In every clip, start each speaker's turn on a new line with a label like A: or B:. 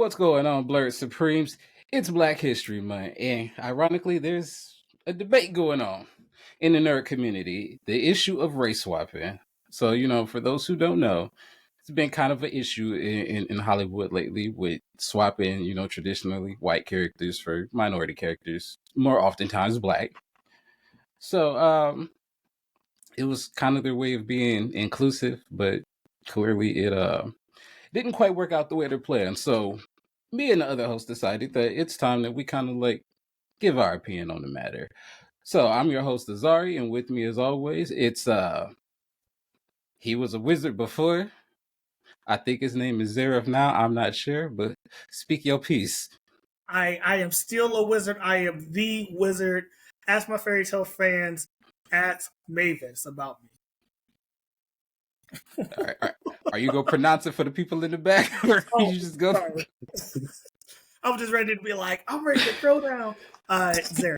A: What's going on, Blurred Supremes? It's Black History Month, and ironically, there's a debate going on in the nerd community, the issue of race swapping. So, for those who don't know, it's been kind of an issue in Hollywood lately with swapping, traditionally white characters for minority characters, more oftentimes black. So, it was kind of their way of being inclusive, but clearly it didn't quite work out the way they're planned. So me and the other host decided that it's time that we kind of like give our opinion on the matter. So I'm your host Azari, and with me as always, it's he was a wizard before. I think his name is Zareth now. I'm not sure, but speak your piece.
B: I am still a wizard. I am the wizard. Ask my fairy tale fans. Ask Mavis about me.
A: All right, all right. Are you gonna pronounce it for the people in the back, or you just go?
B: Sorry. I was just ready to be like, I'm ready to throw down. Zareth.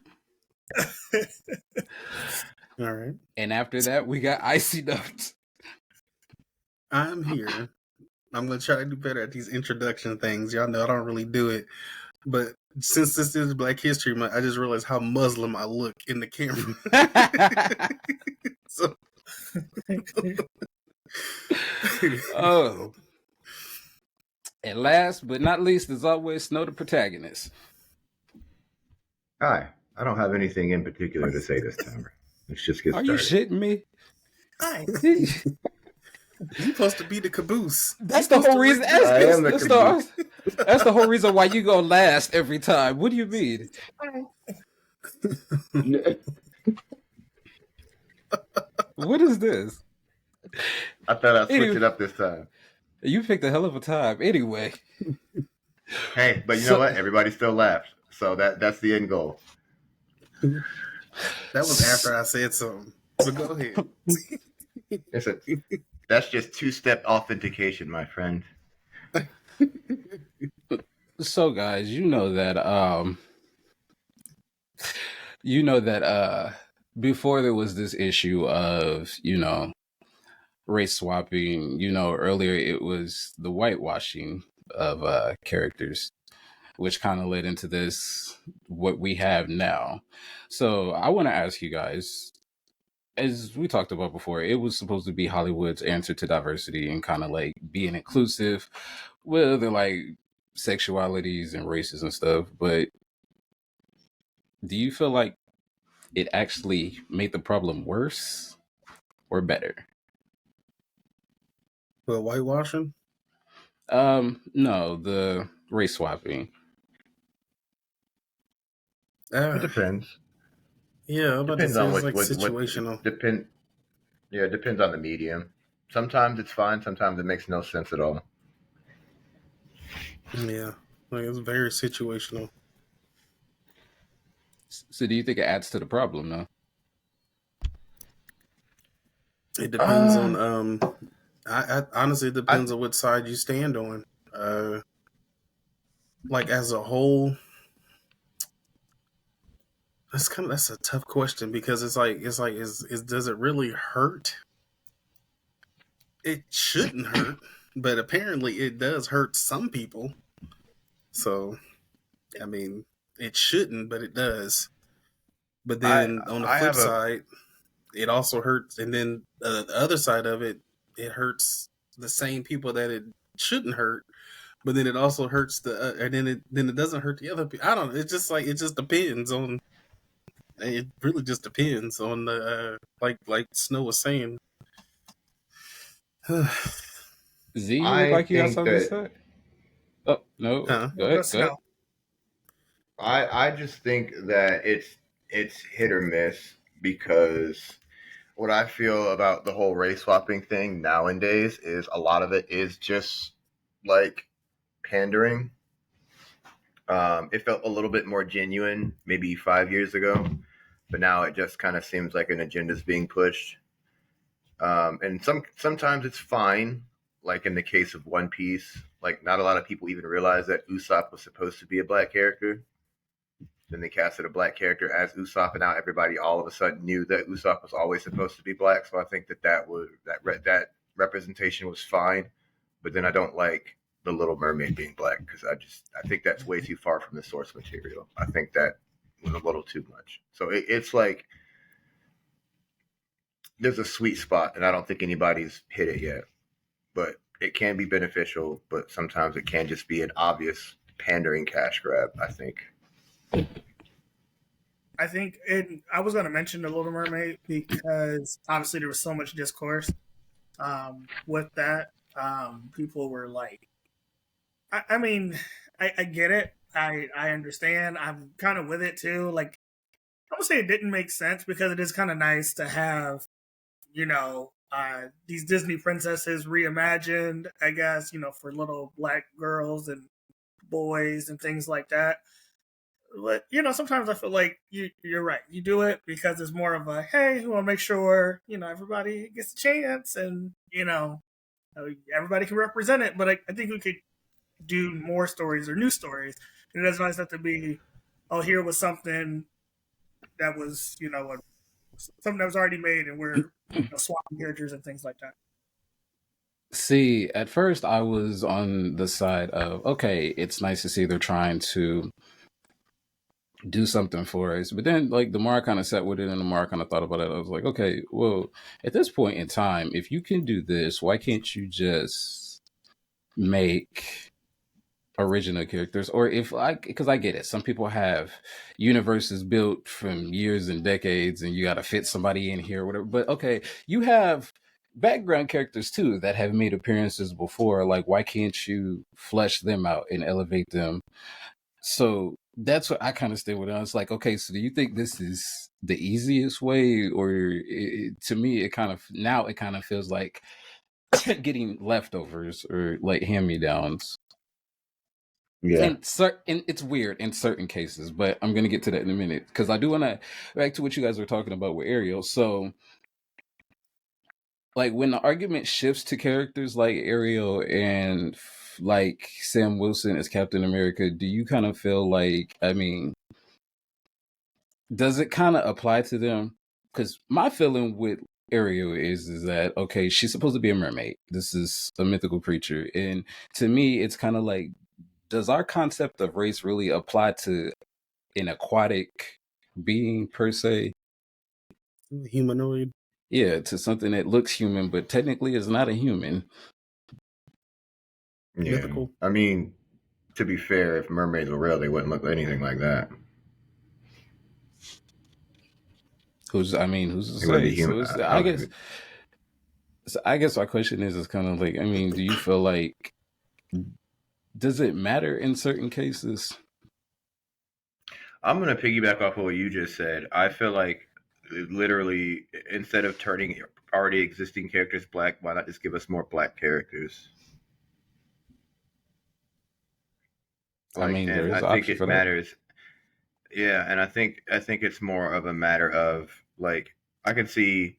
C: All right.
A: And after that, we got Icy Notes.
C: I'm here. I'm going to try to do better at these introduction things. Y'all know I don't really do it. But since this is Black History Month, I just realized how Muslim I look in the camera. So.
A: Oh. And last but not least, as always, Snow the protagonist.
D: Hi. I don't have anything in particular to say this time. Let's just get started.
A: Are you shitting me?
B: Hi.
C: You're supposed to be the caboose.
A: That's the whole reason. That's the whole reason why you go last every time. What do you mean? What is this?
D: I thought I'd switch it up this time.
A: You picked a hell of a time. Anyway.
D: Hey, but you know what? Everybody still laughed. So that's the end goal.
C: That was after I said something. But go ahead.
D: That's just two-step authentication, my friend.
A: So, guys, you know that before there was this issue of race swapping. Earlier it was the whitewashing of characters, which kind of led into this what we have now. So I want to ask you guys, as we talked about before, it was supposed to be Hollywood's answer to diversity and kind of like being inclusive with other like sexualities and races and stuff. But do you feel like it actually made the problem worse or better?
C: The whitewashing?
A: No, the race swapping.
D: It depends.
C: Yeah, I'm about to say it's like situational.
D: It depends on the medium. Sometimes it's fine. Sometimes it makes no sense at all.
C: Yeah, like it's very situational.
A: So do you think it adds to the problem, though?
C: It depends on I honestly, it depends on what side you stand on. Like as a whole, that's a tough question because it's like does it really hurt? It shouldn't hurt, but apparently it does hurt some people. So, I mean, it shouldn't, but it does. But then on the flip side, it also hurts, and then the other side of it, it hurts the same people that it shouldn't hurt. But then it also hurts and then it doesn't hurt the other people. I don't know. It's just like it just depends on. It really just depends on the like Snow was saying.
A: Z, you look like you got something to say. Oh no, go ahead.
D: I just think that it's hit or miss because what I feel about the whole race swapping thing nowadays is a lot of it is just like pandering. It felt a little bit more genuine maybe 5 years ago, but now it just kind of seems like an agenda is being pushed. And sometimes it's fine, like in the case of One Piece. Like not a lot of people even realize that Usopp was supposed to be a black character. Then they casted a black character as Usopp, and now everybody all of a sudden knew that Usopp was always supposed to be black. So I think that representation was fine. But then I don't like the Little Mermaid being black, because I think that's way too far from the source material. I think that was a little too much. So it's like there's a sweet spot, and I don't think anybody's hit it yet. But it can be beneficial, but sometimes it can just be an obvious pandering cash grab, I think.
B: I think I was going to mention The Little Mermaid because obviously there was so much discourse with that. People were like, I mean, I get it. I understand. I'm kind of with it too. Like, I would say it didn't make sense because it is kind of nice to have, these Disney princesses reimagined, I guess, for little black girls and boys and things like that. But, sometimes I feel like you're right. You do it because it's more of a, hey, we want to make sure, everybody gets a chance and, everybody can represent it. But I think we could do more stories or new stories. And it doesn't always have to be, oh, here was something that was, something that was already made and we're swapping characters and things like that.
A: See, at first I was on the side of, okay, it's nice to see they're trying to do something for us. But then, like, the more I kind of sat with it and the more I kind of thought about it, I was like, okay, well, at this point in time, if you can do this, why can't you just make original characters? Or because I get it, some people have universes built from years and decades and you got to fit somebody in here or whatever. But okay, you have background characters too that have made appearances before. Like, why can't you flesh them out and elevate them? So that's what I kind of stay with. It's like, okay, so do you think this is the easiest way, or to me, it kind of feels like getting leftovers or like hand-me-downs.
D: Yeah,
A: And it's weird in certain cases, but I'm gonna get to that in a minute because I do want to back to what you guys were talking about with Ariel. So, like, when the argument shifts to characters like Ariel and like Sam Wilson as Captain America, do you kind of feel like, I mean, does it kind of apply to them? Because my feeling with Ariel is that, okay, she's supposed to be a mermaid. This is a mythical creature, and to me, it's kind of like, does our concept of race really apply to an aquatic being per se?
C: Humanoid.
A: Yeah, to something that looks human, but technically is not a human.
D: yeah.
C: Mythical.
D: I mean, to be fair, if mermaids were real, they wouldn't look anything like that.
A: Who's to
D: They wouldn't be
A: say?
D: human.
A: I guess my question is kind of like, I mean, do you feel like, does it matter in certain cases?
D: I'm going to piggyback off of what you just said. I feel like literally, instead of turning already existing characters black, why not just give us more black characters?
A: I mean, there is
D: I think
A: option
D: it
A: for that.
D: matters. Yeah, and I think it's more of a matter of, like, I can see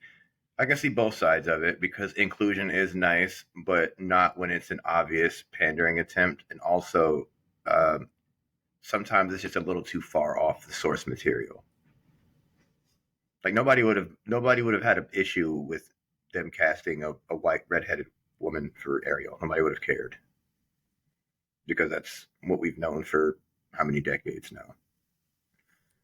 D: both sides of it, because inclusion is nice, but not when it's an obvious pandering attempt, and also sometimes it's just a little too far off the source material. Like, nobody would have had an issue with them casting a white redheaded woman for Ariel. Nobody would have cared, because that's what we've known for how many decades now.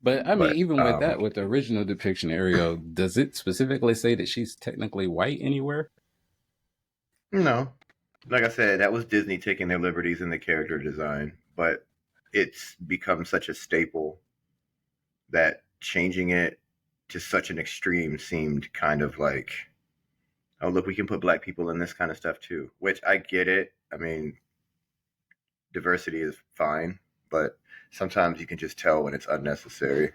A: But I mean,
D: But
A: even with that, with the original depiction Ariel, does it specifically say that she's technically white anywhere?
D: no, like I said, that was Disney taking their liberties in the character design, but it's become such a staple that changing it to such an extreme seemed kind of like, oh, look, we can put black people in this kind of stuff too, which I get it. I mean, diversity is fine, but sometimes you can just tell when it's unnecessary.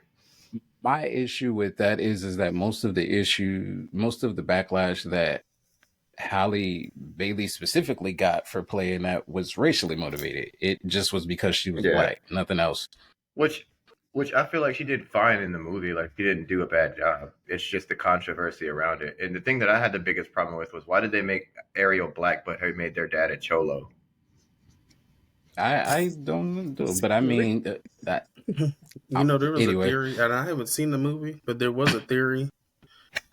A: My issue with that is that most of the backlash that Halle Bailey specifically got for playing that was racially motivated. It just was because she was black, nothing else.
D: Which I feel like she did fine in the movie. Like, she didn't do a bad job. It's just the controversy around it. And the thing that I had the biggest problem with was, why did they make Ariel black, but made their dad a cholo?
A: I don't know, but I mean, that.
C: There was
A: Anyway.
C: a theory, and I haven't seen the movie, but there was a theory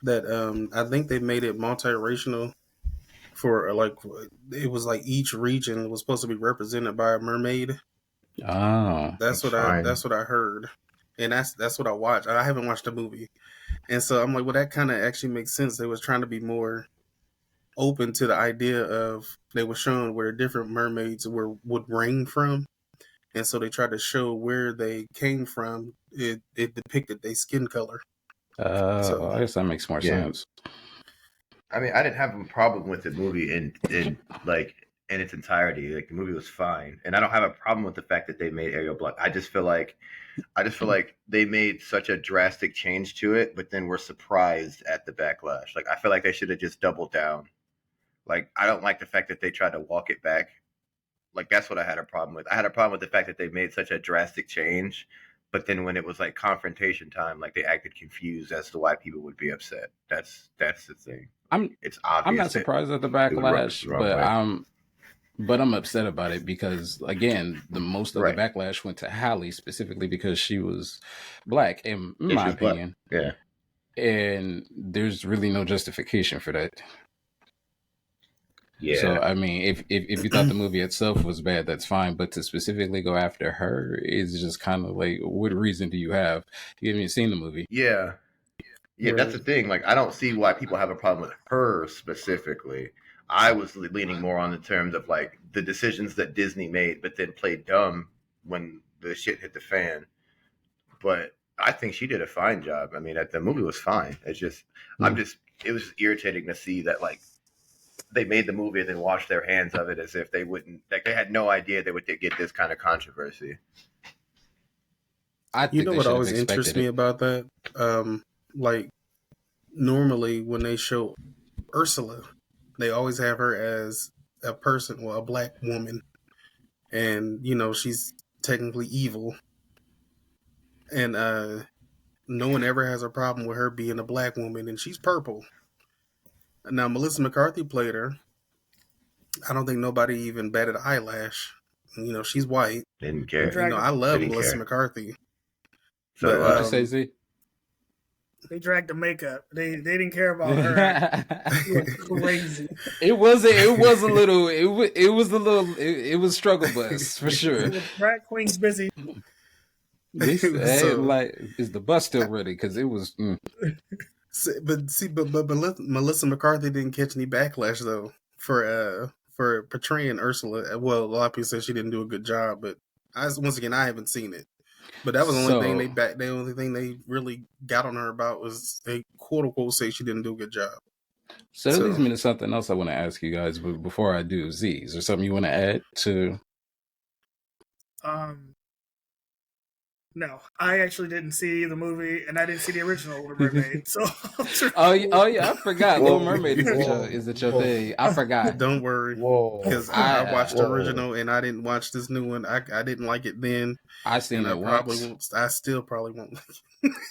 C: that I think they made it multiracial for like it was like each region was supposed to be represented by a mermaid.
A: Oh,
C: That's what I heard, and that's what I watched. I haven't watched the movie, and so I'm like, well, that kind of actually makes sense. They was trying to be more open to the idea of they were showing where different mermaids would reign from, and so they tried to show where they came from. It depicted their skin color.
A: So I guess that makes more sense.
D: I mean, I didn't have a problem with the movie in its entirety. Like the movie was fine, and I don't have a problem with the fact that they made Ariel black. I just feel like they made such a drastic change to it, but then were surprised at the backlash. Like I feel like they should have just doubled down. Like I don't like the fact that they tried to walk it back. Like that's what I had a problem with. I had a problem with the fact that they made such a drastic change, but then when it was like confrontation time, like they acted confused as to why people would be upset. That's the thing. It's obvious.
A: I'm not surprised at the backlash, but I'm upset about it because again, most of the backlash went to Halle specifically because she was black, in my opinion.
D: Black. Yeah,
A: and there's really no justification for that.
D: Yeah.
A: So I mean, if you thought the movie itself was bad, that's fine. But to specifically go after her is just kind of like, what reason do you have? You haven't even seen the movie.
D: Yeah. Yeah, that's the thing. Like, I don't see why people have a problem with her specifically. I was leaning more on the terms of like the decisions that Disney made, but then played dumb when the shit hit the fan. But I think she did a fine job. I mean, the movie was fine. It's just, it was irritating to see that like they made the movie and then washed their hands of it as if they wouldn't, like they had no idea they would get this kind of controversy.
C: You know what always interests me about that? Like normally when they show Ursula, they always have her as a person, well, a black woman, and you know she's technically evil, and no one ever has a problem with her being a black woman, and she's purple. Now Melissa McCarthy played her. I don't think nobody even batted an eyelash. You know she's white.
D: Didn't care.
C: You know I love Melissa McCarthy.
A: So what did you say, Z?
B: They dragged the makeup. They didn't care about her. It was crazy.
A: It was struggle bus for sure.
B: Drag queens busy.
A: Like, is the bus still ready? Because it was.
C: But Melissa McCarthy didn't catch any backlash though for portraying Ursula. Well, a lot of people said she didn't do a good job, but I haven't seen it. But that was the only thing they really got on her about was they quote unquote say she didn't do a good job.
A: So that leads me to something else I want to ask you guys. But before I do, Z, is there something you want to add to?
B: No, I actually didn't see the movie, and I didn't see the original Little Mermaid. So,
A: oh yeah, I forgot. Little Mermaid is it your thing? I forgot.
C: Don't worry, because I watched the original, and I didn't watch this new one. I didn't like it then.
A: I seen it once.
C: I still probably won't.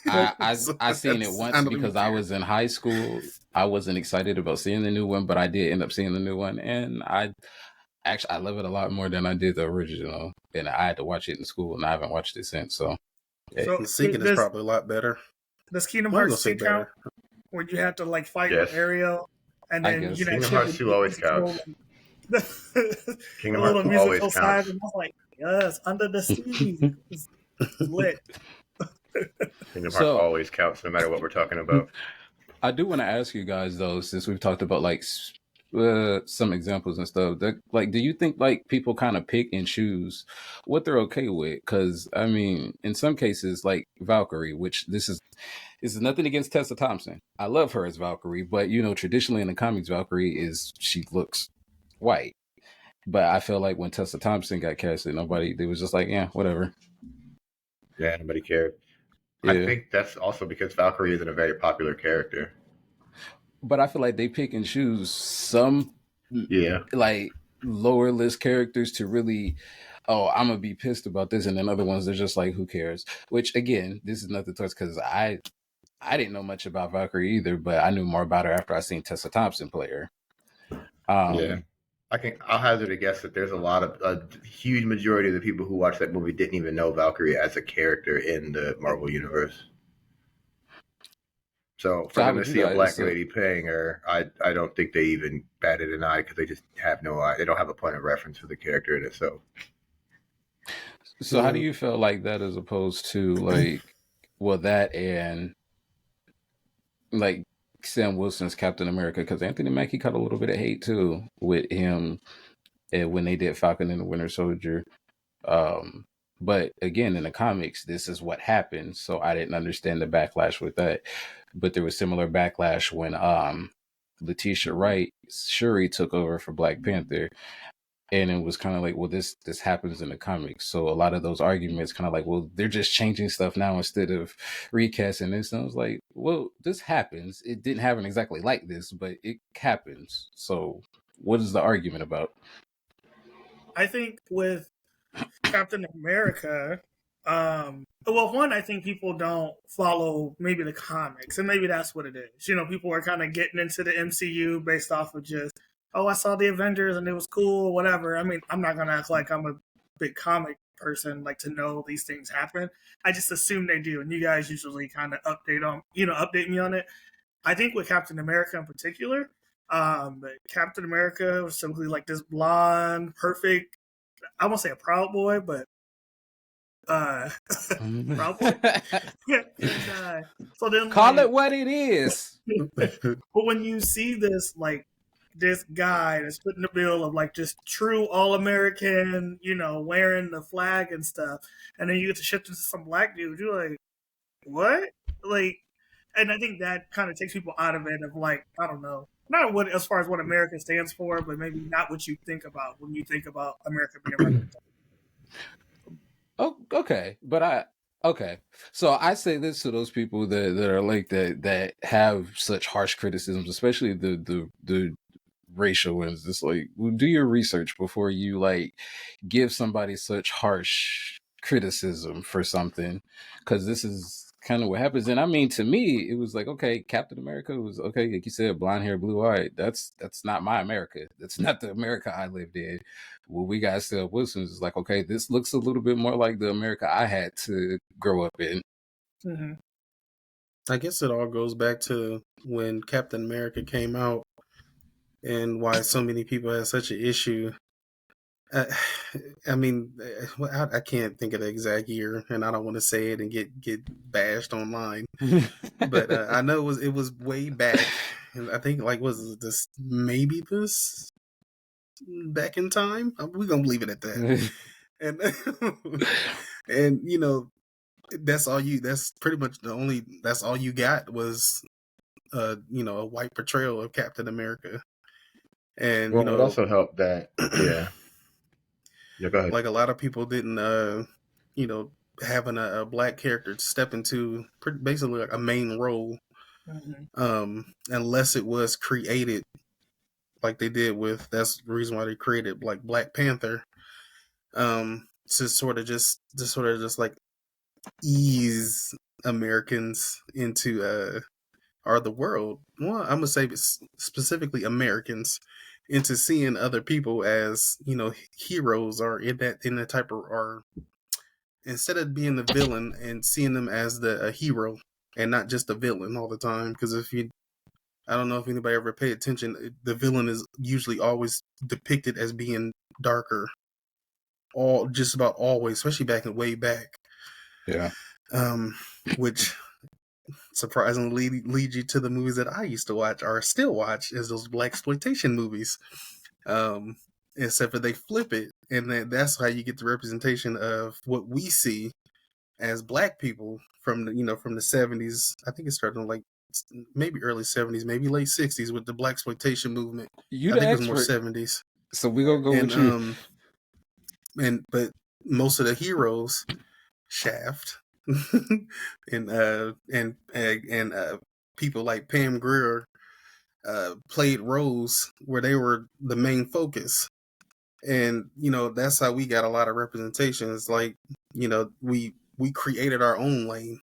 A: I seen it once because I was in high school. I wasn't excited about seeing the new one, but I did end up seeing the new one, and I love it a lot more than I did the original, and I had to watch it in school, and I haven't watched it since. So
C: the singing is probably a lot better.
B: Does Kingdom Hearts 2 count? Where you have to like fight with Ariel, and then
D: Kingdom Hearts 2 always counts.
B: Kingdom Hearts always counts. And I was like, yes, Under the Sea, it's lit.
D: Kingdom Hearts always counts, no matter what we're talking about.
A: I do want to ask you guys though, since we've talked about like some examples and stuff, that like, do you think like people kind of pick and choose what they're okay with? Because I mean, in some cases, like Valkyrie, which this is nothing against Tessa Thompson. I love her as Valkyrie, but you know, traditionally in the comics, Valkyrie she looks white. But I feel like when Tessa Thompson got casted, they was just like, yeah, whatever.
D: Yeah, nobody cared. Yeah. I think that's also because Valkyrie isn't a very popular character.
A: But I feel like they pick and choose some like lower list characters to really, I'm going to be pissed about this. And then other ones, they're just like, who cares? Which, again, this is nothing to us because I didn't know much about Valkyrie either, but I knew more about her after I seen Tessa Thompson play her.
D: I'll hazard a guess that there's a huge majority of the people who watched that movie didn't even know Valkyrie as a character in the Marvel Universe. So for them to see a black lady paying her, I don't think they even batted an eye because they just have no eye. They don't have a point of reference for the character in itself.
A: So how do you feel like that as opposed to like, well, that and like Sam Wilson's Captain America? Because Anthony Mackie caught a little bit of hate too with him when they did Falcon and the Winter Soldier. But again, in the comics, this is what happened. So I didn't understand the backlash with that. But there was similar backlash when Letitia Wright, Shuri took over for Black Panther. And it was kind of like, well, this happens in the comics. So a lot of those arguments kind of like, well, they're just changing stuff now instead of recasting this. And I was like, well, this happens. It didn't happen exactly like this, but it happens. So what is the argument about?
B: I think with Captain America, well, one, I think people don't follow maybe the comics, and maybe that's what it is. You know, people are kind of getting into the MCU based off of just, oh, I saw the Avengers and it was cool, whatever. I mean, I'm not gonna act like I'm a big comic person, like to know these things happen. I just assume they do, and you guys usually kind of update me on it. I think with Captain America in particular, Captain America was simply like this blonde, perfect. I won't say a proud boy, but proud boy. And, so then
A: call it what it is.
B: But when you see this, like this guy that's putting the bill of like just true all-American, you know, wearing the flag and stuff, and then you get to shift into some black dude, you're like, what? Like, and I think that kind of takes people out of it of like, I don't know, not what as far as what America stands for, but maybe not what you think about when you think about America being represented.
A: Oh, okay, but okay. So I say this to those people that are like that have such harsh criticisms, especially the racial ones. It's like, well, do your research before you like give somebody such harsh criticism for something, because this is kind of what happens. And I mean, to me, it was like, okay, Captain America was okay, like you said, blonde hair, blue eyed. That's not my America. That's not the America I lived in. Well, we got Sam Wilson is like, okay, this looks a little bit more like the America I had to grow up in.
B: Mm-hmm.
C: I guess it all goes back to when Captain America came out and why so many people had such an issue. I mean, I can't think of the exact year, and I don't want to say it and get bashed online. But I know it was way back, and I think like was this maybe this back in time. We're gonna leave it at that. And you know, that's pretty much that's all you got was you know, a white portrayal of Captain America. And
D: well,
C: you know,
D: it also helped that yeah, go ahead.
C: Like a lot of people didn't you know, having a black character step into basically like a main role, unless it was created like they did with, that's the reason why they created like Black Panther, to sort of just like ease Americans into or the world, well, I'm gonna say specifically Americans, into seeing other people as, you know, heroes, or in that type of, or instead of being the villain and seeing them as a hero and not just a villain all the time. Because I don't know if anybody ever paid attention, the villain is usually always depicted as being darker, just about always, especially way back.
A: Yeah.
C: Which surprisingly lead you to the movies that I used to watch or still watch, as those blaxploitation movies. Except for they flip it, and that's how you get the representation of what we see as black people from the 70s. I think it started in like maybe early 70s, maybe late 60s with the blaxploitation movement. I think it was more 70s.
A: So we gonna go with you.
C: But most of the heroes, Shaft, and people like Pam Grier played roles where they were the main focus. And, you know, that's how we got a lot of representation. It's like, you know, we created our own lane.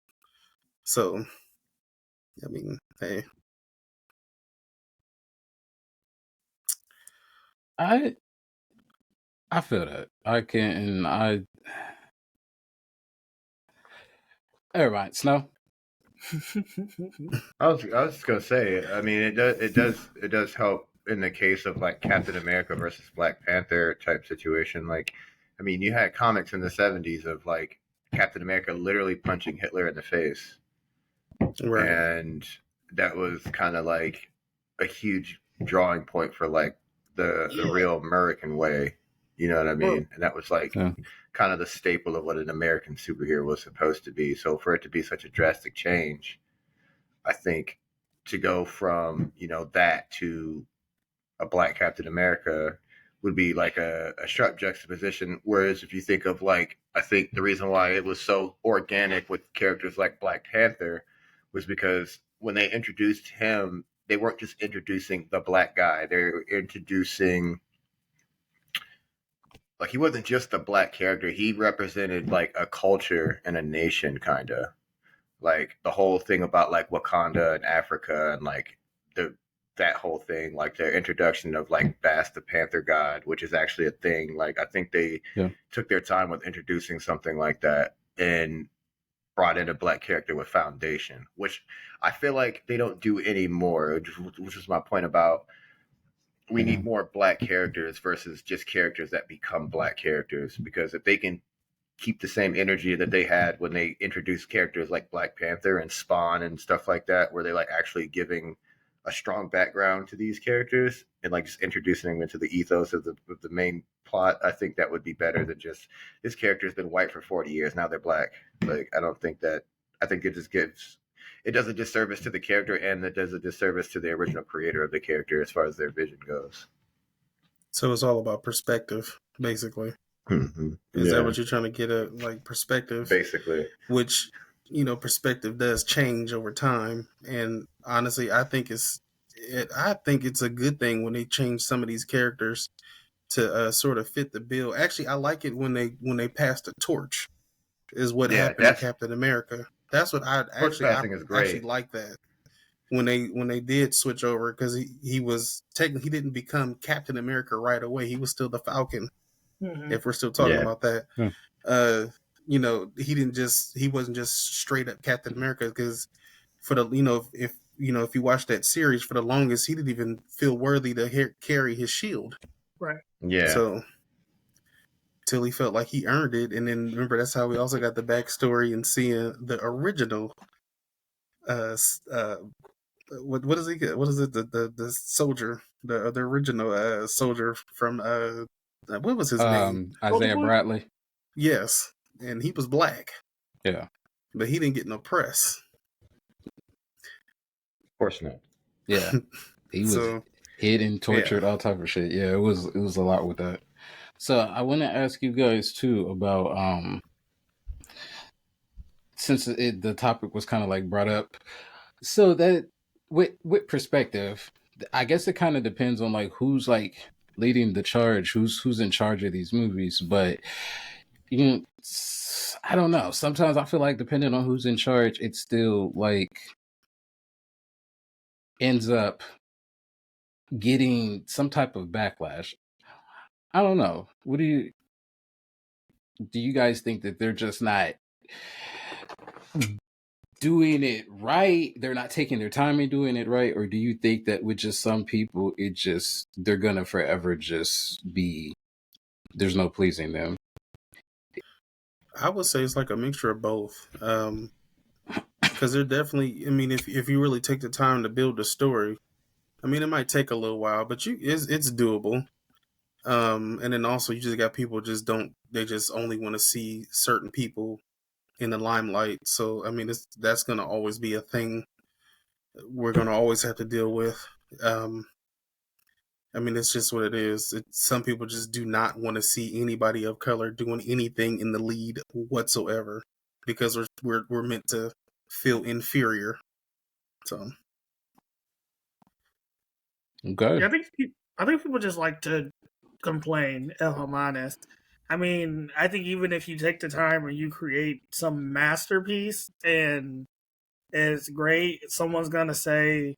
C: So, I mean, hey.
A: I feel that. I can't, and all right, Snow.
D: I was gonna say. I mean, it does help in the case of like Captain America versus Black Panther type situation. Like, I mean, you had comics in the '70s of like Captain America literally punching Hitler in the face,
C: Right.
D: and that was kind of like a huge drawing point for like the real American way. You know what I mean? And that was like kind of the staple of what an American superhero was supposed to be. So for it to be such a drastic change, I think to go from, you know, that to a Black Captain America would be like a sharp juxtaposition. Whereas if you think of like, I think the reason why it was so organic with characters like Black Panther was because when they introduced him, they weren't just introducing the black guy. They were introducing, like, he wasn't just a black character. He represented like a culture and a nation, kind of like the whole thing about like Wakanda and Africa and like that whole thing, like the introduction of like Bast the Panther God, which is actually a thing. Like I think they took their time with introducing something like that and brought in a black character with foundation, which I feel like they don't do anymore, which is my point about we need more black characters versus just characters that become black characters, because if they can keep the same energy that they had when they introduced characters like Black Panther and Spawn and stuff like that, where they like actually giving a strong background to these characters and like just introducing them into the ethos of the main plot, I think that would be better than just this character's been white for 40 years, now they're black. Like I don't think that, I think it just gives, it does a disservice to the character and it does a disservice to the original creator of the character as far as their vision goes.
C: So it's all about perspective, basically.
D: Mm-hmm.
C: Is that what you're trying to get at? Like perspective?
D: Basically.
C: Which, you know, perspective does change over time. And honestly, I think it's a good thing when they change some of these characters to sort of fit the bill. Actually, I like it when they pass the torch, is what happened to Captain America. That's what I actually like that. When they did switch over, because he was technically, he didn't become Captain America right away. He was still the Falcon. Mm-hmm. If we're still talking about that, you know, he wasn't just straight up Captain America, because for the, you know, if you watch that series, for the longest he didn't even feel worthy to carry his shield.
B: Right.
D: Yeah.
C: So till he felt like he earned it, and then remember that's how we also got the backstory and seeing the original. What is he? What is it? The soldier, the original soldier from what was his name?
A: Isaiah Bradley.
C: Yes, and he was black.
A: Yeah,
C: but he didn't get no press.
D: Of course not.
A: Yeah, he was hidden, tortured, all type of shit. Yeah, it was a lot with that. So I want to ask you guys too about since the topic was kind of like brought up. So that with perspective, I guess it kind of depends on like who's like leading the charge, who's in charge of these movies. But you know, I don't know. Sometimes I feel like depending on who's in charge, it still like ends up getting some type of backlash. I don't know. What do you guys think that they're just not doing it right? They're not taking their time in doing it right? Or do you think that with just some people, they're gonna forever just be, there's no pleasing them?
C: I would say it's like a mixture of both. Because they're definitely, I mean, if you really take the time to build the story, I mean, it might take a little while, but it's doable. And then also you just got people they just only want to see certain people in the limelight. So, I mean, that's going to always be a thing we're going to always have to deal with. I mean, it's just what it is. Some people just do not want to see anybody of color doing anything in the lead whatsoever, because we're meant to feel inferior. So,
A: okay.
B: Yeah, I think people just like to complain, if I'm honest. I mean, I think even if you take the time and you create some masterpiece and it's great, someone's gonna say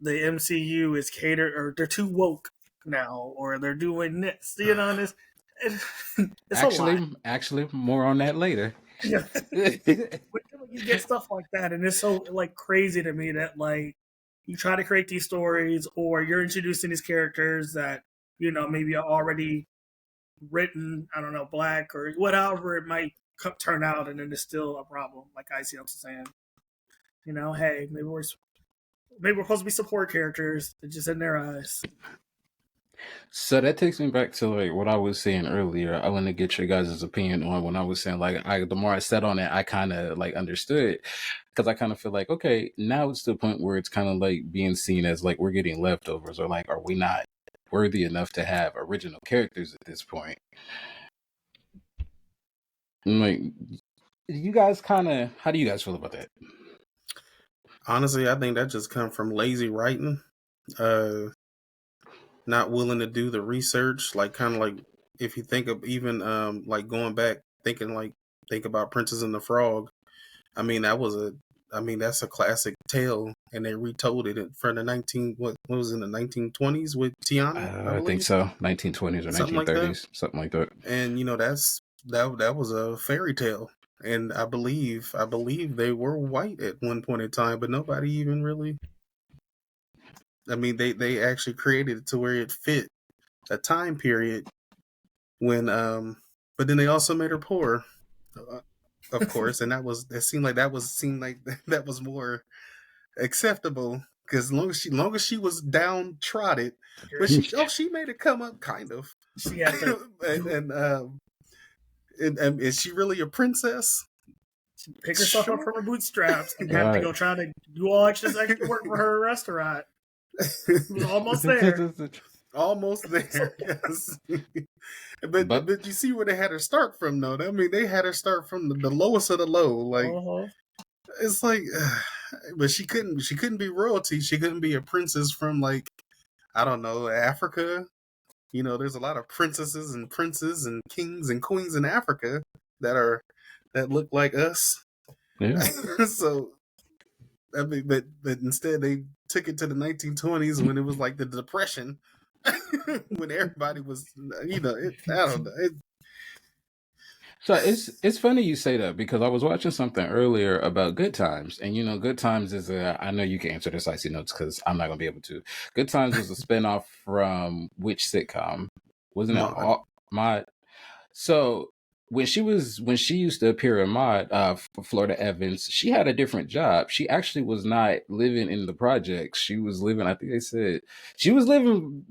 B: the MCU is catered, or they're too woke now, or they're doing this. You know, this. It's
A: actually more on that later.
B: Yeah. You get stuff like that, and it's so like crazy to me that like you try to create these stories, or you're introducing these characters that maybe are already written. I don't know, black or whatever it might turn out, and then it's still a problem. Like ICL was saying, hey, maybe we're supposed to be support characters. It's just in their eyes.
A: So that takes me back to like what I was saying earlier. I want to get your guys' opinion on when I was saying like the more I sat on it, I kind of like understood, because I kind of feel like, okay, now it's to the point where it's kind of like being seen as like we're getting leftovers, or like, are we not worthy enough to have original characters at this point? And like, you guys kind of, how do you guys feel about that?
C: Honestly, I think that just comes from lazy writing. Not willing to do the research, like kind of like if you think of even like going back think about Princess and the Frog. I mean that's a classic tale, and they retold it from the what was in the 1920s with Tiana.
A: I think so, 1920s or
C: something
A: 1930s, something like that.
C: And that was a fairy tale, and I believe they were white at one point in time, but nobody even really. I mean, they actually created it to where it fit a time period when, but then they also made her poor, of course, and that seemed like that was more acceptable, because as long as she was downtrodden, but she made it come up kind of.
B: She had to,
C: and is she really a princess?
B: Pick herself up from her bootstraps and have to go try to do all extra work for her restaurant. It was almost there.
C: Almost there, yes. but you see where they had her start from, though. I mean, they had her start from the lowest of the low. Like it's like, but she couldn't be royalty. She couldn't be a princess from, like, I don't know, Africa. There's a lot of princesses and princes and kings and queens in Africa that look like us.
A: Yeah.
C: So, I mean, but instead they took it to the 1920s when it was like the Depression, when everybody was, I don't know.
A: So it's funny you say that, because I was watching something earlier about Good Times, and Good Times is I know you can answer this icy notes because I'm not gonna be able to. Good Times was a spinoff from which sitcom? Wasn't it Maude? So when she used to appear in Maude, Florida Evans, she had a different job. She actually was not living in the projects. She was living, I think they said she was living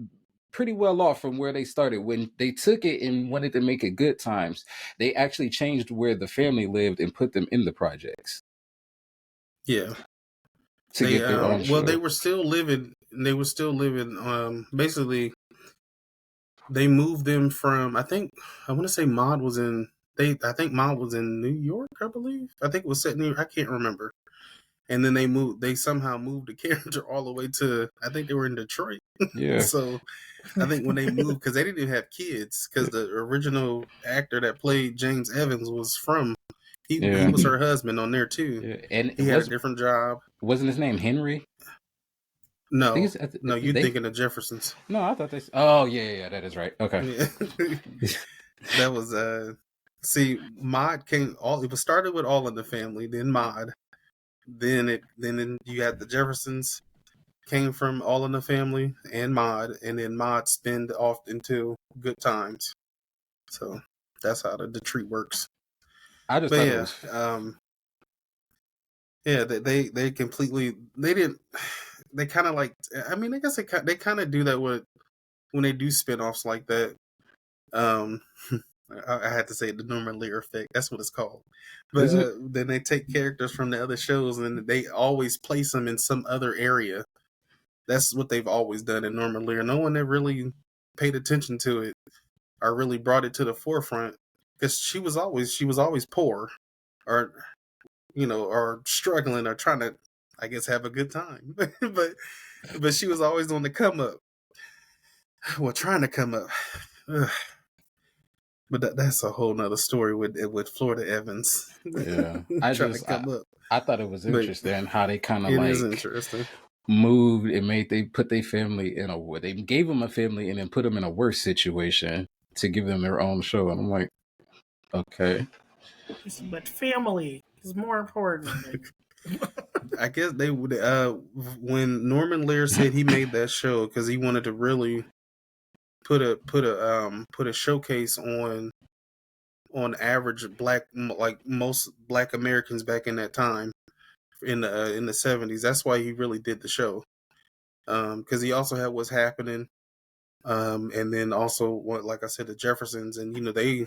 A: pretty well off from where they started. When they took it and wanted to make it Good Times, they actually changed where the family lived and put them in the projects.
C: Yeah.
A: To get their own show.
C: Well, they were still living. Basically, they moved them from. I want to say Maude was in. I think Maude was in New York. I believe. I think it was set near. I can't remember. And then they somehow moved the character all the way to, I think they were in Detroit.
A: Yeah.
C: So I think when they moved, because they didn't even have kids, because the original actor that played James Evans was from, he was her husband on there too.
A: Yeah. And
C: he had a different job.
A: Wasn't his name Henry?
C: No, you're thinking of Jeffersons.
A: No, I thought they. Oh yeah, that is right. Okay.
C: Yeah. That was see, Maude came. It was started with All in the Family, then Maude. Then you had the Jeffersons came from All in the Family and Maude, and then Maude spinned off into Good Times. So that's how the treat works.
A: I just thought it was...
C: yeah, they completely, they didn't, they kind of like, I mean, I guess they kind of do that when they do spinoffs like that. I had to say the Norman Lear effect. That's what it's called. But then they take characters from the other shows and they always place them in some other area. That's what they've always done in Norman Lear. No one that really paid attention to it or really brought it to the forefront, because she was always poor, or or struggling, or trying to, I guess, have a good time. but she was always on the come up. Well, trying to come up. Ugh. But that's a whole nother story with Florida Evans.
A: Yeah, I thought it was interesting how they kind of
C: is interesting.
A: Moved and they put their family they gave them a family and then put them in a worse situation to give them their own show. And I'm like, okay.
B: But family is more important.
C: I guess they would. When Norman Lear said he made that show because he wanted to really put a showcase on average black, like most black Americans back in that time in the 70s. That's why he really did the show. Because he also had What's Happening, and then also what, like I said, the Jeffersons, and they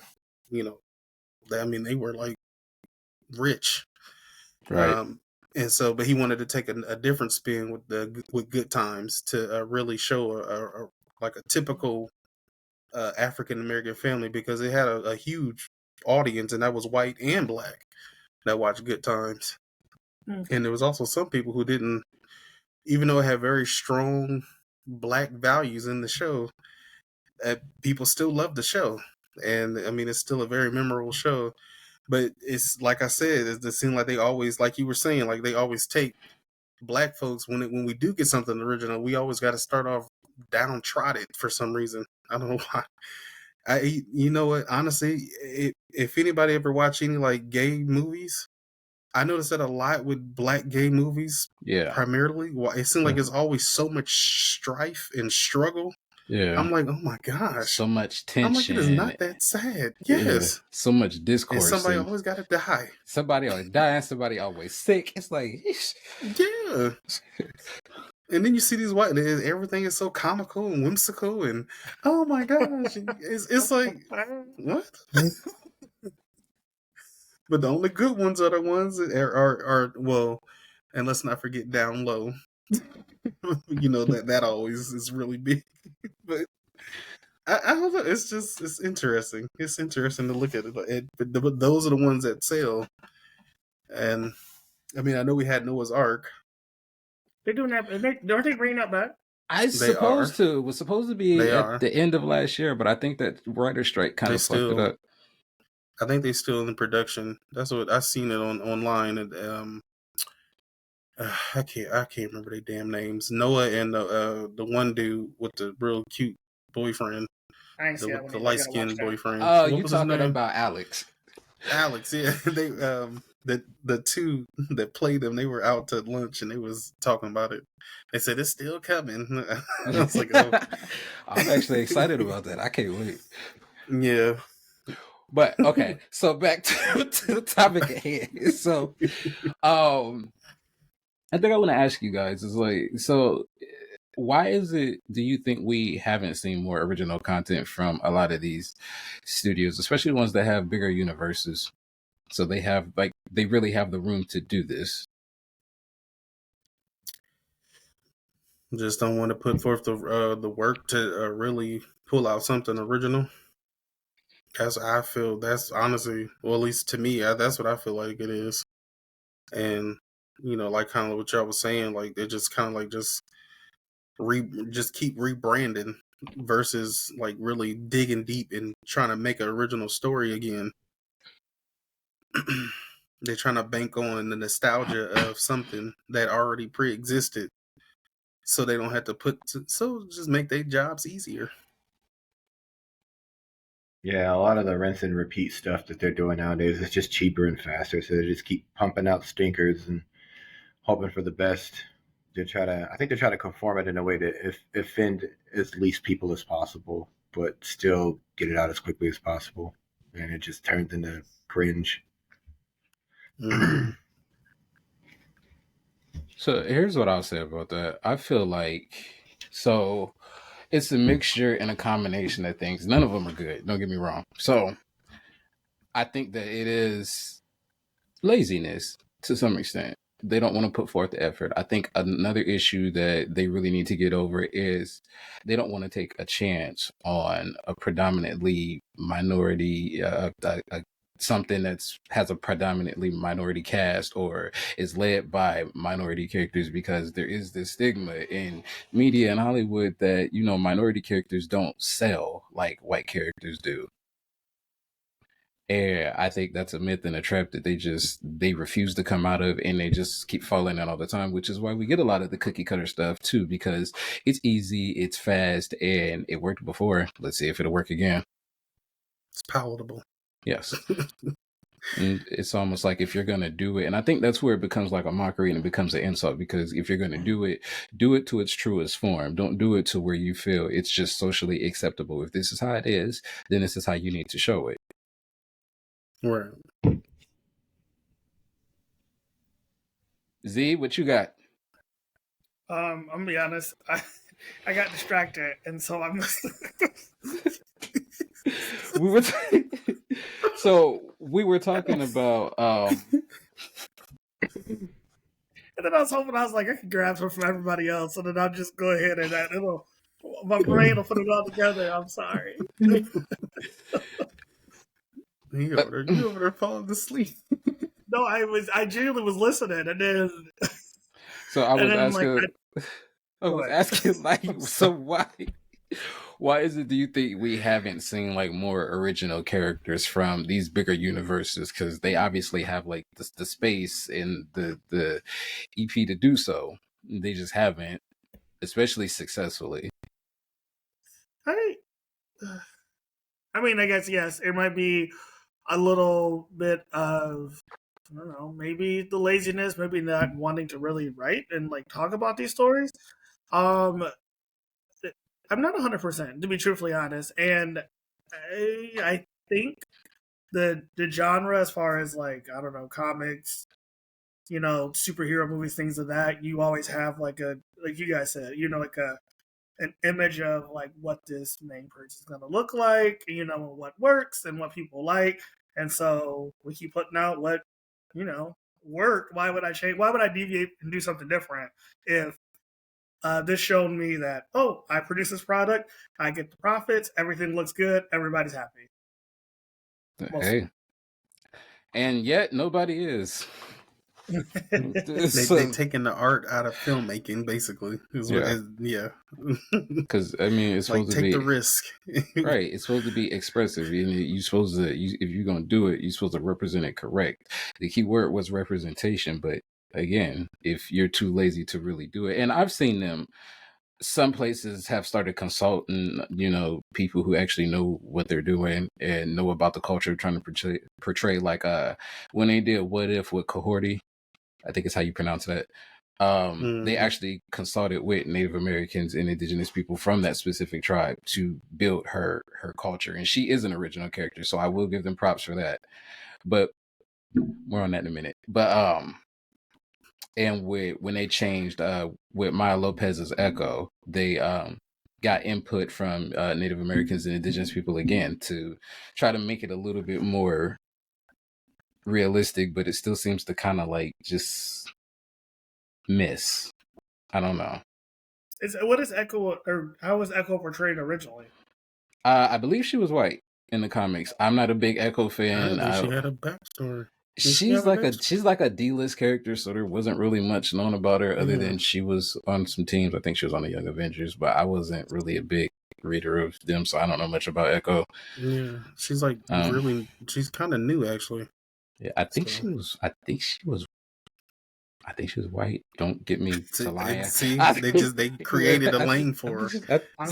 C: were like rich,
A: Right.
C: and so, but he wanted to take a different spin with Good Times to really show like a typical African American family, because it had a huge audience, and that was white and black that watched Good Times. And there was also some people who didn't, even though it had very strong black values in the show, people still loved the show. And I mean, it's still a very memorable show. But it's like I said, it seems like they always, like you were saying, like they always take black folks when we do get something original, we always got to start off downtrodden for some reason. I don't know why. You know what? Honestly, if anybody ever watch any like gay movies, I noticed that a lot with black gay movies.
A: Yeah.
C: Primarily, it seems like there's always so much strife and struggle.
A: Yeah.
C: I'm like, oh my gosh,
A: so much tension.
C: I'm like, it is not that sad. Yes.
A: Yeah. So much discourse.
C: And somebody always got to die.
A: Somebody always dying. Somebody always sick. It's like,
C: yeah. And then you see these white, everything is so comical and whimsical, and oh my gosh, it's like, what? But the only good ones are the ones that are well, and let's not forget Down Low. that always is really big. But I don't know. It's interesting. It's interesting to look at it. But those are the ones that sell. And I mean, I know we had Noah's Ark.
B: They're doing that. Aren't they bringing that back?
A: It was supposed to be at the end of last year, but I think that writer strike kind of fucked it up.
C: I think they're still in production. That's what I've seen it online. And I can't remember their damn names. Noah and the one dude with the real cute boyfriend, the light skinned boyfriend.
A: Oh, you talking about Alex?
C: Alex, yeah. They the two that played them, they were out to lunch and they was talking about it. They said it's still coming. I was like, oh.
A: I'm actually excited about that. I can't wait.
C: Yeah.
A: But okay, so back to the topic at hand. So I think I want to ask you guys is like, so why is it, do you think we haven't seen more original content from a lot of these studios, especially ones that have bigger universes? So they have, like, they really have the room to do this.
C: Just don't want to put forth the work to really pull out something original. As I feel, that's honestly, well, at least to me, that's what I feel like it is. And like kind of what y'all was saying, like they're just kind of like just keep rebranding versus like really digging deep and trying to make an original story again. They're trying to bank on the nostalgia of something that already pre-existed, so they don't have to just make their jobs easier.
D: Yeah, a lot of the rinse and repeat stuff that they're doing nowadays is just cheaper and faster, so they just keep pumping out stinkers and hoping for the best. I think they're trying to conform it in a way to offend as least people as possible, but still get it out as quickly as possible. And it just turns into cringe.
A: So here's what I'll say about that. I feel like, so it's a mixture and a combination of things. None of them are good. Don't get me wrong. So I think that it is laziness to some extent. They don't want to put forth the effort. I think another issue that they really need to get over is they don't want to take a chance on a predominantly minority, something that's has a predominantly minority cast or is led by minority characters, because there is this stigma in media and Hollywood that, minority characters don't sell like white characters do. And I think that's a myth and a trap that they refuse to come out of, and they just keep falling in all the time, which is why we get a lot of the cookie cutter stuff too, because it's easy, it's fast, and it worked before. Let's see if it'll work again.
C: It's palatable.
A: Yes. And it's almost like if you're going to do it, and I think that's where it becomes like a mockery and it becomes an insult, because if you're going to do it to its truest form. Don't do it to where you feel it's just socially acceptable. If this is how it is, then this is how you need to show it.
C: Right.
A: Z, what you got?
B: I'm gonna be honest. I got distracted, and so I'm.
A: We were talking about.
B: And then I was hoping, I was like, I could grab some from everybody else, so then I'll just go ahead and my brain will put it all together. I'm sorry.
C: You over there falling asleep.
B: No, I genuinely was listening, and then.
A: So I was asking, like, so why is it, do you think we haven't seen like more original characters from these bigger universes? Because they obviously have like the space and the EP to do so. They just haven't, especially successfully.
B: I mean, I guess, yes, it might be a little bit of, I don't know, maybe the laziness, maybe not wanting to really write and like talk about these stories. I'm not 100%, to be truthfully honest, and I think the genre, as far as like, I don't know, comics, superhero movies, things of that, you always have like you guys said, like an image of like what this main person is going to look like, what works and what people like, and so we keep putting out what worked. Why would I change? Why would I deviate and do something different if this showed me that, I produce this product, I get the profits, everything looks good, everybody's happy.
A: Hey, and yet nobody is.
C: They've taken the art out of filmmaking, basically.
A: Yeah. Because I mean, it's supposed to be
C: take the risk,
A: right? It's supposed to be expressive, and you're supposed to. If you're gonna do it, you're supposed to represent it correct. The key word was representation, but again, if you're too lazy to really do it, and I've seen them. Some places have started consulting, people who actually know what they're doing and know about the culture, trying to portray like when they did What If with Cohorty, I think it's how you pronounce that. They actually consulted with Native Americans and indigenous people from that specific tribe to build her culture, and she is an original character, so I will give them props for that. But more on that in a minute. But and when they changed with Maya Lopez's Echo, they got input from Native Americans and indigenous people again to try to make it a little bit more realistic, but it still seems to kind of like just miss. I don't know.
B: What is Echo, or how was Echo portrayed originally?
A: I believe she was white in the comics. I'm not a big Echo fan.
C: She had a backstory.
A: She's like a D-list character, so there wasn't really much known about her other than she was on some teams. I think she was on the Young Avengers, but I wasn't really a big reader of them, so I don't know much about Echo.
C: Yeah, she's like she's kind of new actually.
A: Yeah, I think she was white. Don't get me to lying.
C: See, they created a lane for her.
B: I'm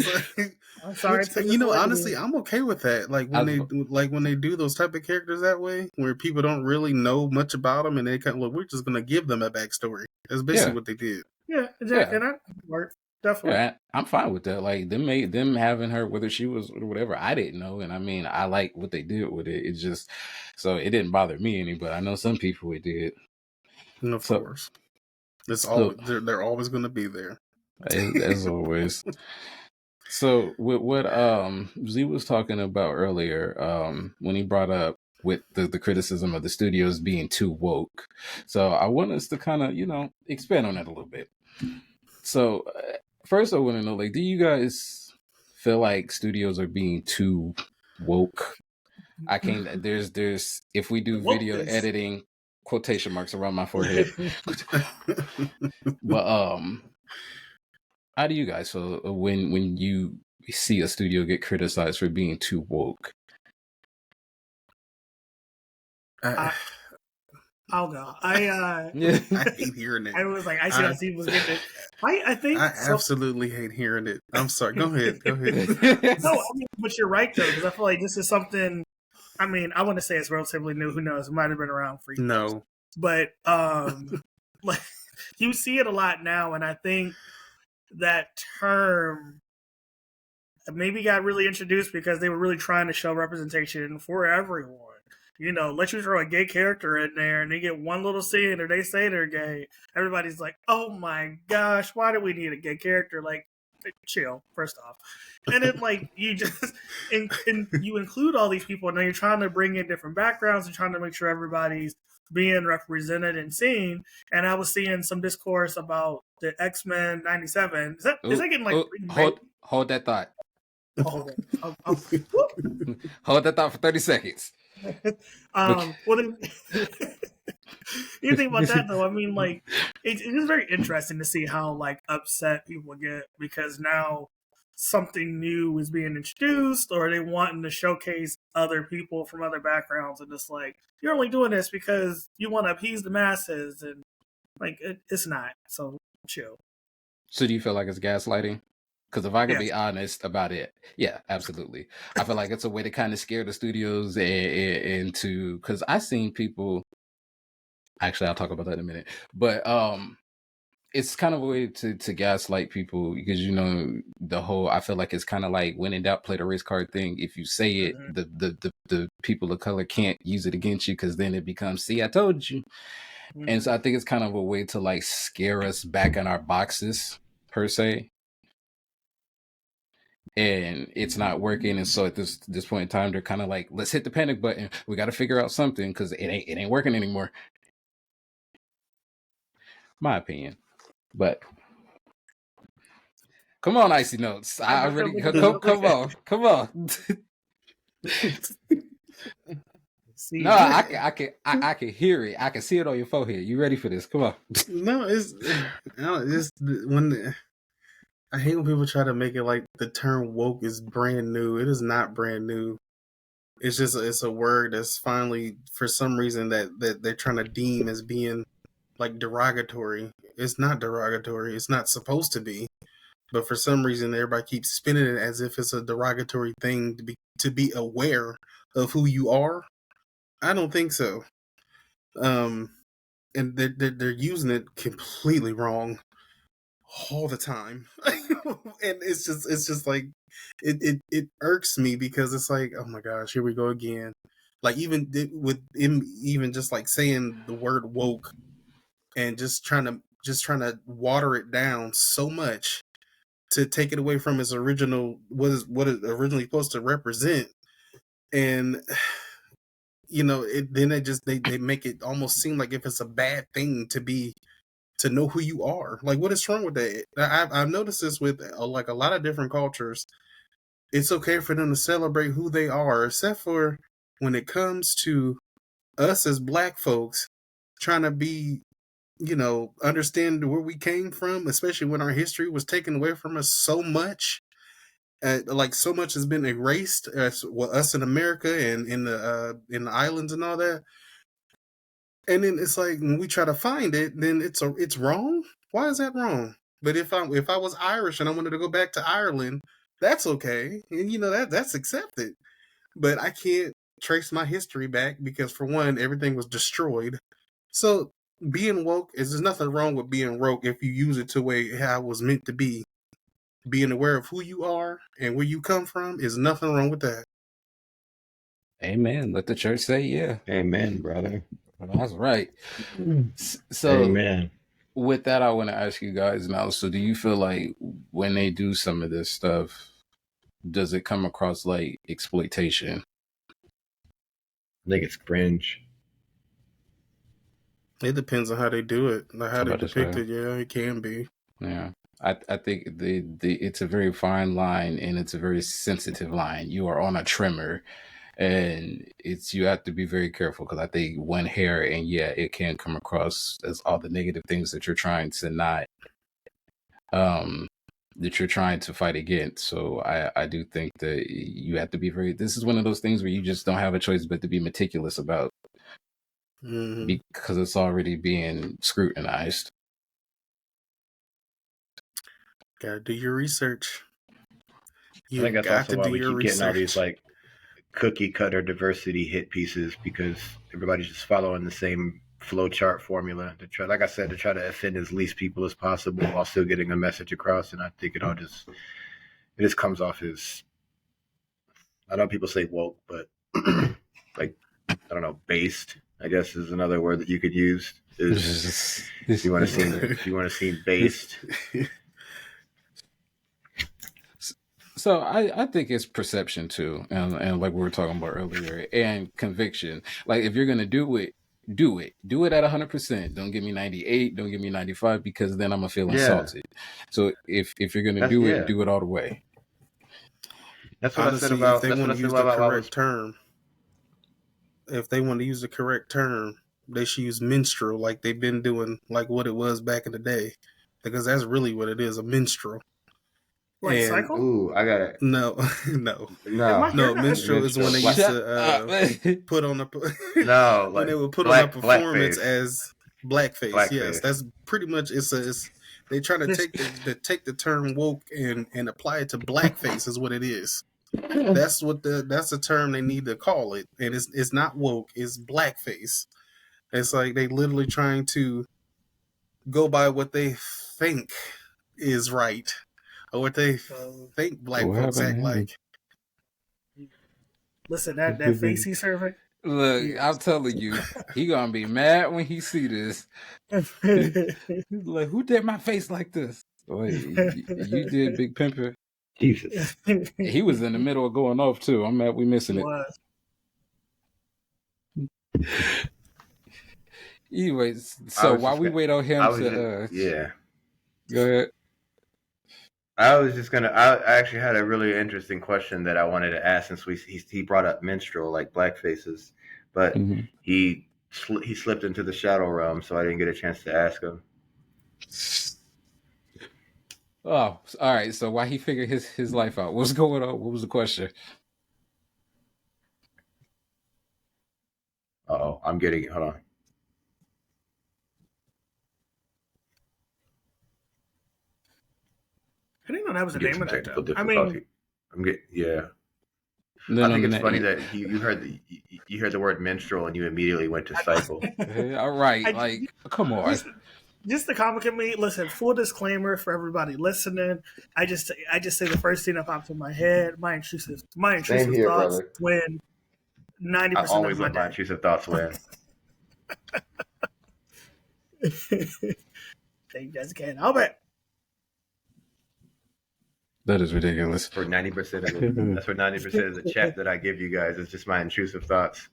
B: sorry.
C: Honestly, I'm okay with that. Like when they do those type of characters that way, where people don't really know much about them, and they kind of we're just gonna give them a backstory. That's basically what they did.
B: Yeah, exactly. And that worked. Definitely.
A: Yeah, I'm fine with that. Like them having her, whether she was or whatever, I didn't know, and I mean, I like what they did with it. It's just so it didn't bother me any, but I know some people it did.
C: And of course. It's always they're always going to be there,
A: as always. So with what Z was talking about earlier, when he brought up with the criticism of the studios being too woke, so I want us to kind of expand on that a little bit. So first, I want to know, like, do you guys feel like studios are being too woke? I can't. There's if we do video editing. Quotation marks around my forehead. But how do you guys feel when you see a studio get criticized for being too woke?
B: I'll go. I
C: hate hearing it.
B: I was like, I see how Steve was getting it. I think
C: I absolutely hate hearing it. I'm sorry. Go ahead.
B: No, but you're right though, because I feel like this is something I mean, I want to say it's relatively new. Who knows? It might have been around for years.
C: No.
B: But like you see it a lot now, and I think that term maybe got really introduced because they were really trying to show representation for everyone. You know, let you throw a gay character in there and they get one little scene or they say they're gay. Everybody's like, oh my gosh, why do we need a gay character? Like, chill, first off. And then, like, you just, you include all these people and then you're trying to bring in different backgrounds and trying to make sure everybody's being represented and seen. And I was seeing some discourse about the X-Men 97. Is that getting like...
A: Hold that thought.
B: Hold
A: that thought for 30 seconds.
B: Well, then, you think about that though. I mean, like, it is very interesting to see how like upset people get because now something new is being introduced, or they wanting to showcase other people from other backgrounds, and just like you're only doing this because you want to appease the masses, and like it's not. So chill.
A: So do you feel like it's gaslighting? Because if I can be honest about it, yeah, absolutely. I feel like it's a way to kind of scare the studios into, because I've seen people, actually I'll talk about that in a minute, but it's kind of a way to gaslight people because, you know, the whole, I feel like it's kind of like when in doubt, play the race card thing. If you say it, the people of color can't use it against you because then it becomes, see, I told you. And so I think it's kind of a way to like scare us back in our boxes per se. And it's not working, and so at this point in time, they're kind of like, let's hit the panic button. We got to figure out something because it ain't working anymore. My opinion, but come on, Icy Notes. I already come on. No, I can hear it. I can see it on your forehead. You ready for this? Come on.
C: No, it's when. I hate when people try to make it like the term woke is brand new. It is not brand new. It's just it's a word that's finally, for some reason, that they're trying to deem as being like derogatory. It's not derogatory. It's not supposed to be. But for some reason, everybody keeps spinning it as if it's a derogatory thing to be aware of who you are. I don't think so. And they're using it completely wrong all the time. And it's just like it irks me because it's like, oh my gosh, here we go again. Like even with him even just like saying the word woke and just trying to water it down so much to take it away from its original what it originally supposed to represent. And you know, then they make it almost seem like if it's a bad thing to know who you are. Like, what is wrong with that? I've noticed this with like a lot of different cultures. It's okay for them to celebrate who they are, except for when it comes to us as Black folks trying to be, you know, understand where we came from, especially when our history was taken away from us so much. Like so much has been erased, us in America and in the islands and all that. And then it's like when we try to find it, then it's wrong. Why is that wrong? But if I was Irish and I wanted to go back to Ireland, that's okay, and you know that's accepted. But I can't trace my history back because, for one, everything was destroyed. So being woke there's nothing wrong with being woke if you use it to way how it was meant to be. Being aware of who you are and where you come from is nothing wrong with that.
A: Amen. Let the church say, yeah.
E: Amen, brother.
A: That's right. So,
E: amen.
A: With that, I want to ask you guys now. So, do you feel like when they do some of this stuff, does it come across like exploitation?
E: I think it's cringe.
C: It depends on how they do it, like how they depict it. Yeah, it can be.
A: Yeah, I think it's a very fine line and it's a very sensitive line. You are on a trimmer. And you have to be very careful because I think one hair and it can come across as all the negative things that you're trying to not, that you're trying to fight against. So I do think that you have to be this is one of those things where you just don't have a choice but to be meticulous about because it's already being scrutinized.
C: Gotta do your research.
E: I think that's also why we keep getting all these like
D: cookie cutter diversity hit pieces because everybody's just following the same flowchart formula to try, like I said, to try to offend as least people as possible while still getting a message across. And I think it just comes off as, I know people say woke, but like, I don't know, based, I guess is another word that you could use. Is if you want to seem based.
A: So I think it's perception too, and like we were talking about earlier, and conviction. Like if you're gonna do it at 100%. Don't give me 98. Don't give me 95 because then I'm gonna feel insulted. So if you're gonna do it all the way.
C: That's what honestly, I said about. If they want to use the correct term, if they want to use the correct term, they should use minstrel like they've been doing, like what it was back in the day, because that's really what it is, a minstrel.
B: Like cycle?
D: Ooh, I got it.
C: No. Minstrel is when they used to put on a when they would put on a performance as blackface. Yes, that's pretty much they try to take the term woke and apply it to blackface is what it is. That's the term they need to call it, and it's not woke, it's blackface. It's like they literally trying to go by what they think is right. Or what they think black folks act like.
B: Listen, that facey survey.
A: Look, I'm telling you, he gonna be mad when he see this. Like, who did my face like this? Wait, you did, Big Pimper.
E: Jesus.
A: He was in the middle of going off too. I'm mad we missing it. Anyways, so while we wait on him
D: to
A: go ahead.
D: I was just gonna. I actually had a really interesting question that I wanted to ask since he brought up minstrel, like blackfaces, but he slipped into the shadow realm, so I didn't get a chance to ask him.
A: Oh, all right. So while he figured his life out, what's going on? What was the question?
D: Uh-oh, I'm getting it. Hold on.
B: I didn't know that was the name of that. I
D: mean, I think it's funny that you heard the word minstrel and you immediately went to cycle.
A: All right, come on.
B: Just to complicate me, listen. Full disclaimer for everybody listening. I just say the first thing that pops in my head. My intrusive thoughts brother. When 90%
D: I always
B: of my
D: let my intrusive thoughts win.
B: They just can't help it.
A: That is ridiculous.
D: For 90% of it, that's for 90% of the chat that I give you guys. It's just my intrusive thoughts.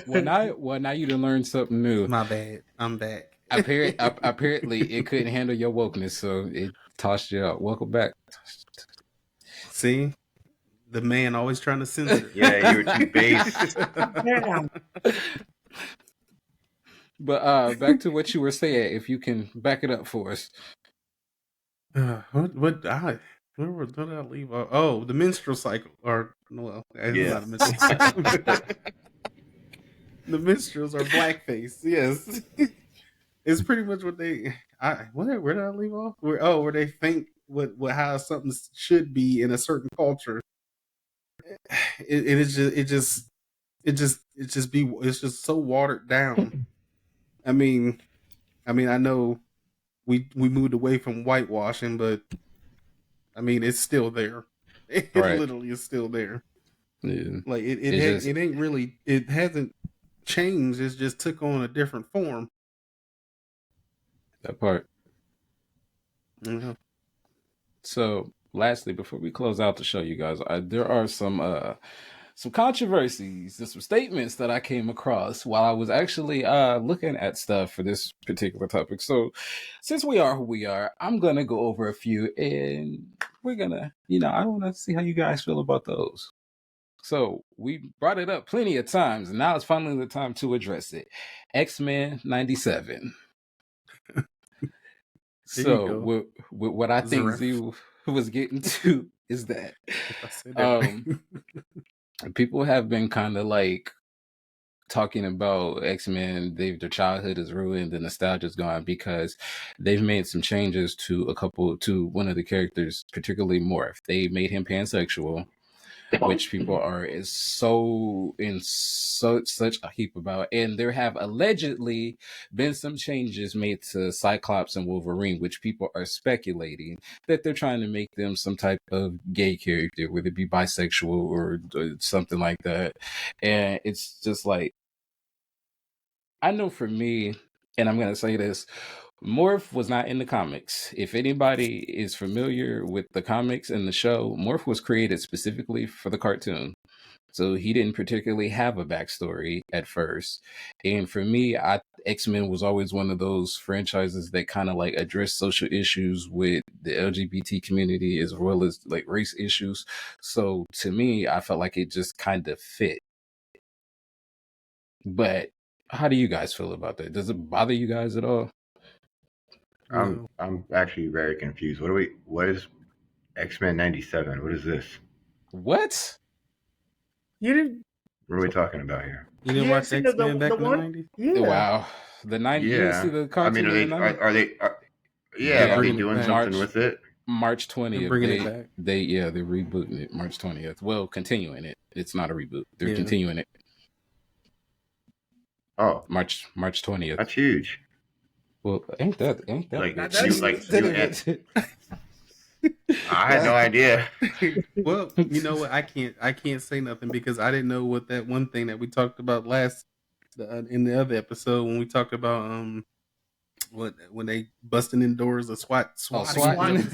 A: Well, now you done learned something new.
C: My bad. I'm back.
A: Apparently, it couldn't handle your wokeness, so it tossed you out. Welcome back.
C: See, the man always trying to censor.
D: Yeah, you were too base.
A: But back to what you were saying. If you can back it up for us.
C: Where did I leave? Oh, the minstrel cycle. Or well, it's not a minstrel cycle. The minstrels are blackface. Yes, it's pretty much what they. Where did I leave off? Where they think how something should be in a certain culture. It's just so watered down. I mean, I know we moved away from whitewashing, but I mean, it's still there. It literally is still there.
A: Yeah.
C: Like it ain't really. It hasn't changed. It's just took on a different form.
A: That part.
C: Mm-hmm.
A: So, lastly, before we close out the show, you guys, there are some controversies, some statements that I came across while I was actually looking at stuff for this particular topic. So, since we are who we are, I'm gonna go over a few, and we're gonna, I want to see how you guys feel about those. So, we brought it up plenty of times, and now it's finally the time to address it. X-Men 97. So, what I think Z was getting to is that people have been kind of like talking about X-Men. Their childhood is ruined, the nostalgia's gone because they've made some changes to one of the characters, particularly Morph. They made him pansexual. which people are is so in such a heap about. And there have allegedly been some changes made to Cyclops and Wolverine, which people are speculating that they're trying to make them some type of gay character, whether it be bisexual or something like that. And it's just like, I know for me, and I'm going to say this, Morph was not in the comics. If anybody is familiar with the comics and the show, Morph was created specifically for the cartoon. So he didn't particularly have a backstory at first. And for me, X-Men was always one of those franchises that kind of like addressed social issues with the LGBT community as well as like race issues. So to me, I felt like it just kind of fit. But how do you guys feel about that? Does it bother you guys at all?
D: I'm actually very confused. What is X-Men 97? What is this?
A: What?
B: You didn't.
D: What are we talking about here?
C: You didn't watch X-Men back in the 90s?
B: Yeah.
A: Wow. The 90s. You didn't see the cartoon in the 90s?
D: Are they doing something with it?
A: March 20th.
C: They're bringing it back.
A: They're rebooting it March 20th. Well, continuing it. It's not a reboot. They're continuing it.
D: Oh,
A: March 20th.
D: That's huge.
A: Well, ain't that
D: I had no idea.
C: Well, you know what? I can't say nothing because I didn't know what that one thing that we talked about in the other episode when we talked about when they busting in doors of swatting.
D: Swatting.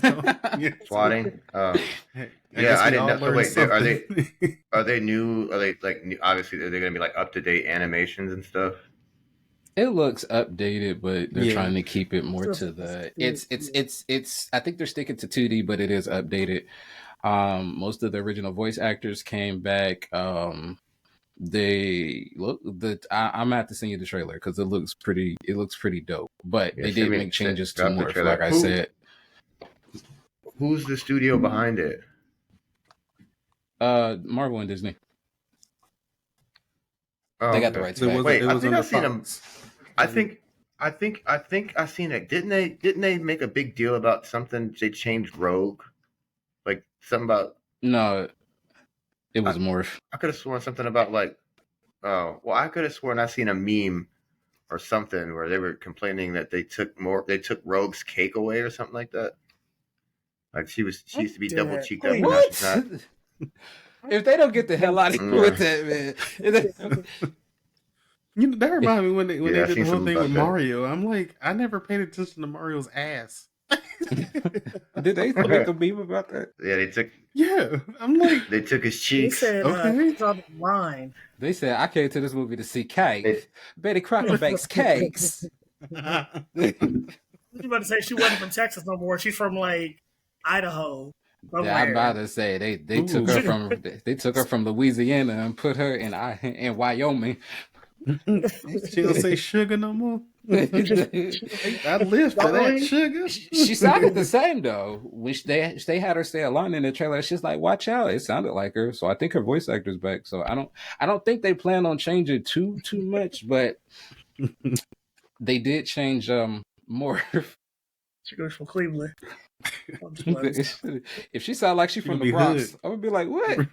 D: Yeah, I didn't know. So wait, are they new? Are they like new, obviously are they going to be like up to date animations and stuff?
A: It looks updated, but they're trying to keep it more to the. It's. I think they're sticking to 2D, but it is updated. Most of the original voice actors came back. They look I'm gonna have to send you the trailer because it looks pretty dope. But they did make changes to more, like I said.
D: Who's the studio behind it?
A: Marvel and Disney. They got the rights back.
D: Wait, I think I've seen them. I think I seen it. Didn't they make a big deal about something? They changed Rogue, like something about.
A: No, it was Morph.
D: I could have sworn something about like. I could have sworn I seen a meme or something where they were complaining that they took Rogue's cake away or something like that. Like she used to be double cheeked up.
A: What? If they don't get the hell out of here with that, man.
C: You know, that reminded me when they did the whole thing with Mario. I'm like, I never paid attention to Mario's ass.
A: Did they make a meme about that?
D: Yeah, they took.
C: Yeah, I'm like,
D: they took his cheeks.
B: They said, it's on the line.
A: They said, I came to this movie to see cake. Betty Crocker bakes cakes.
B: I was about to say she wasn't from Texas no more. She's from like Idaho.
A: Yeah, I'm about to say they took her from Louisiana and put her in Wyoming.
C: She don't say sugar no more. I live for that sugar.
A: She sounded the same though. When they had her say a line in the trailer, she's like, "Watch out!" It sounded like her, so I think her voice actor's back. So I don't think they plan on changing too much, but they did change more.
B: She goes from Cleveland.
A: If she sound like she's from the Bronx, I would be like, "What?"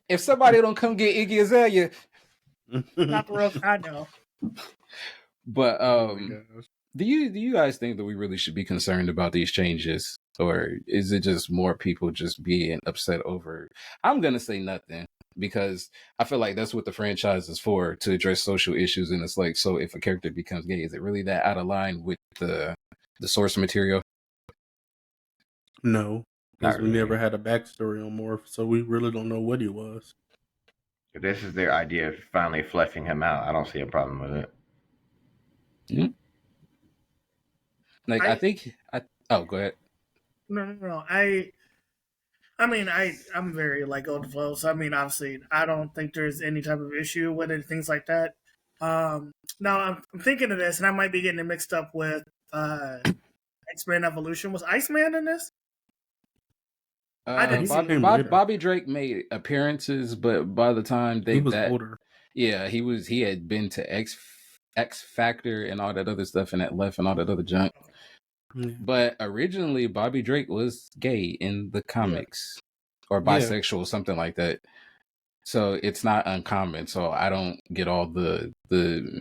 A: If somebody don't come get Iggy Azalea.
B: Not the road I know.
A: But do you guys think that we really should be concerned about these changes, or is it just more people just being upset over? I'm gonna say nothing because I feel like that's what the franchise is for, to address social issues. And it's like, so if a character becomes gay, is it really that out of line with the source material?
C: No, because we never had a backstory on Morph, so we really don't know what he was.
D: If this is their idea of finally fleshing him out, I don't see a problem with it.
A: Mm-hmm. Like oh, go ahead.
B: No. I mean, I'm very like go with the flow. So I mean, obviously, I don't think there's any type of issue with it, things like that. Now I'm thinking of this, and I might be getting it mixed up with X-Men Evolution. Was Iceman in this?
A: Bobby Drake made appearances, but by the time
C: he was older.
A: Yeah, he had been to X Factor and all that other stuff, and that left and all that other junk. Yeah. But originally, Bobby Drake was gay in the comics. or
C: Yeah.
A: bisexual, something like that. So it's not uncommon. So I don't get all the